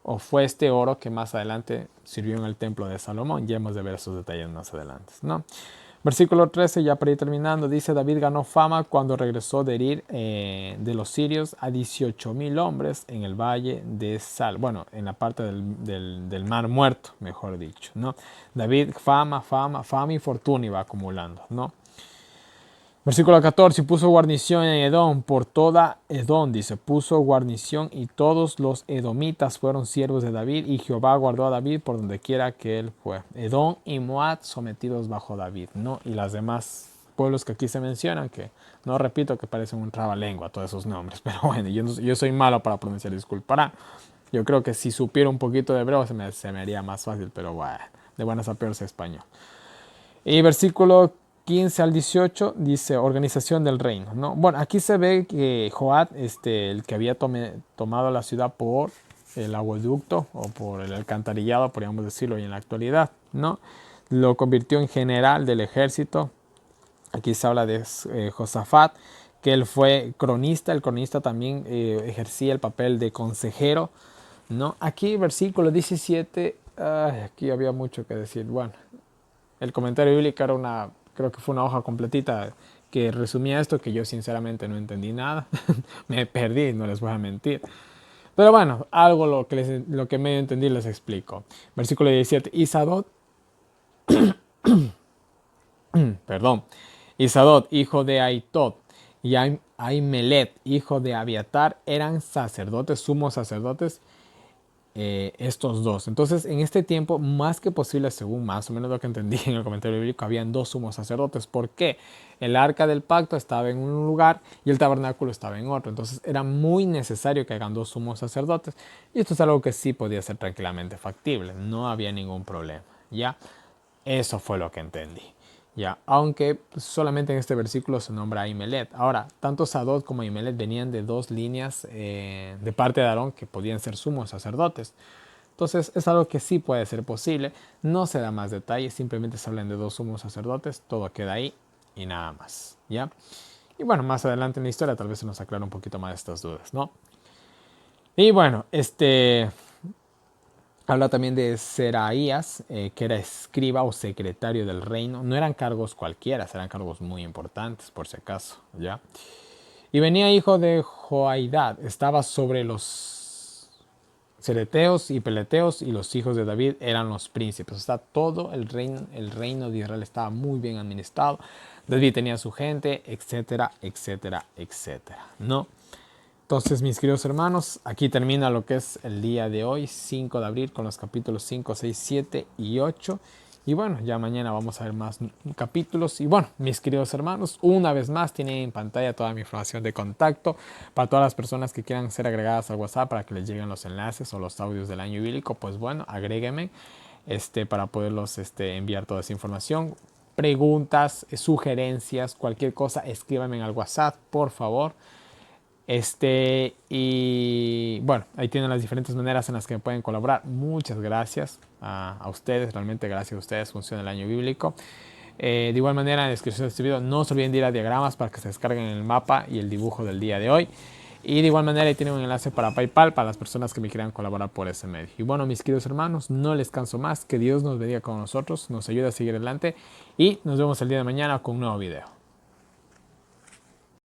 O fue este oro que más adelante sirvió en el templo de Salomón. Ya hemos de ver esos detalles más adelante, ¿no? Versículo 13, ya para ir terminando, dice, David ganó fama cuando regresó de herir de los sirios a 18.000 hombres en el valle de bueno, en la parte del mar muerto, mejor dicho, ¿no? David, fama y fortuna iba acumulando, ¿no? Versículo 14, puso guarnición en Edom, por toda Edom, dice, puso guarnición y todos los edomitas fueron siervos de David y Jehová guardó a David por donde quiera que él fue. Edom y Moab sometidos bajo David, ¿no? Y las demás pueblos que aquí se mencionan, que no repito que parecen un trabalengua todos esos nombres, pero bueno, yo soy malo para pronunciar, disculpará. Yo creo que si supiera un poquito de hebreo se me haría más fácil, pero bueno, de buenas a peores español. Y versículo 15 al 18 dice organización del reino, ¿no? Bueno, aquí se ve que Joab, el que había tomado la ciudad por el acueducto o por el alcantarillado, podríamos decirlo hoy en la actualidad, ¿no? Lo convirtió en general del ejército. Aquí se habla de Josafat, que él fue cronista. El cronista también ejercía el papel de consejero, ¿no? Aquí versículo 17 Ay, aquí había mucho que decir. Bueno, el comentario bíblico era creo que fue una hoja completita que resumía esto, que yo sinceramente no entendí nada. Me perdí, no les voy a mentir. Pero bueno, algo lo que medio entendí les explico. Versículo 17. Perdón. Isadot, hijo de Aitot, y Aimelet, hijo de Abiatar, eran sacerdotes, sumos sacerdotes, estos dos. Entonces, en este tiempo, más que posible, según más o menos lo que entendí en el comentario bíblico, habían dos sumos sacerdotes. ¿Por qué? El arca del pacto estaba en un lugar y el tabernáculo estaba en otro. Entonces, era muy necesario que hagan dos sumos sacerdotes. Y esto es algo que sí podía ser tranquilamente factible. No había ningún problema. ¿Ya? Eso fue lo que entendí. Ya, aunque solamente en este versículo se nombra a Ahimelech. Ahora, tanto Sadok como Ahimelech venían de dos líneas de parte de Aarón que podían ser sumos sacerdotes. Entonces es algo que sí puede ser posible. No se da más detalles, simplemente se hablan de dos sumos sacerdotes, todo queda ahí y nada más. ¿Ya? Y bueno, más adelante en la historia tal vez se nos aclara un poquito más estas dudas, ¿no? Y bueno, habla también de Seraías, que era escriba o secretario del reino. No eran cargos cualquiera, eran cargos muy importantes, por si acaso, ¿ya? Y venía hijo de Joaidad, estaba sobre los cereteos y peleteos, y los hijos de David eran los príncipes. O sea, todo el reino de Israel estaba muy bien administrado. David tenía su gente, etcétera, etcétera, etcétera, ¿no? Entonces, mis queridos hermanos, aquí termina lo que es el día de hoy, 5 de abril, con los capítulos 5, 6, 7 y 8. Y bueno, ya mañana vamos a ver más capítulos. Y bueno, mis queridos hermanos, una vez más tienen en pantalla toda mi información de contacto para todas las personas que quieran ser agregadas al WhatsApp para que les lleguen los enlaces o los audios del año bíblico. Pues bueno, agréguenme para poderlos enviar toda esa información. Preguntas, sugerencias, cualquier cosa, escríbanme al WhatsApp, por favor. Y bueno, ahí tienen las diferentes maneras en las que me pueden colaborar. Muchas gracias a ustedes, realmente gracias a ustedes funciona el año bíblico. De igual manera, en la descripción de este video no se olviden de ir a diagramas para que se descarguen el mapa y el dibujo del día de hoy. Y de igual manera ahí tienen un enlace para PayPal para las personas que me quieran colaborar por ese medio. Y bueno, mis queridos hermanos, no les canso más, que Dios nos bendiga con nosotros, nos ayude a seguir adelante y nos vemos el día de mañana con un nuevo video.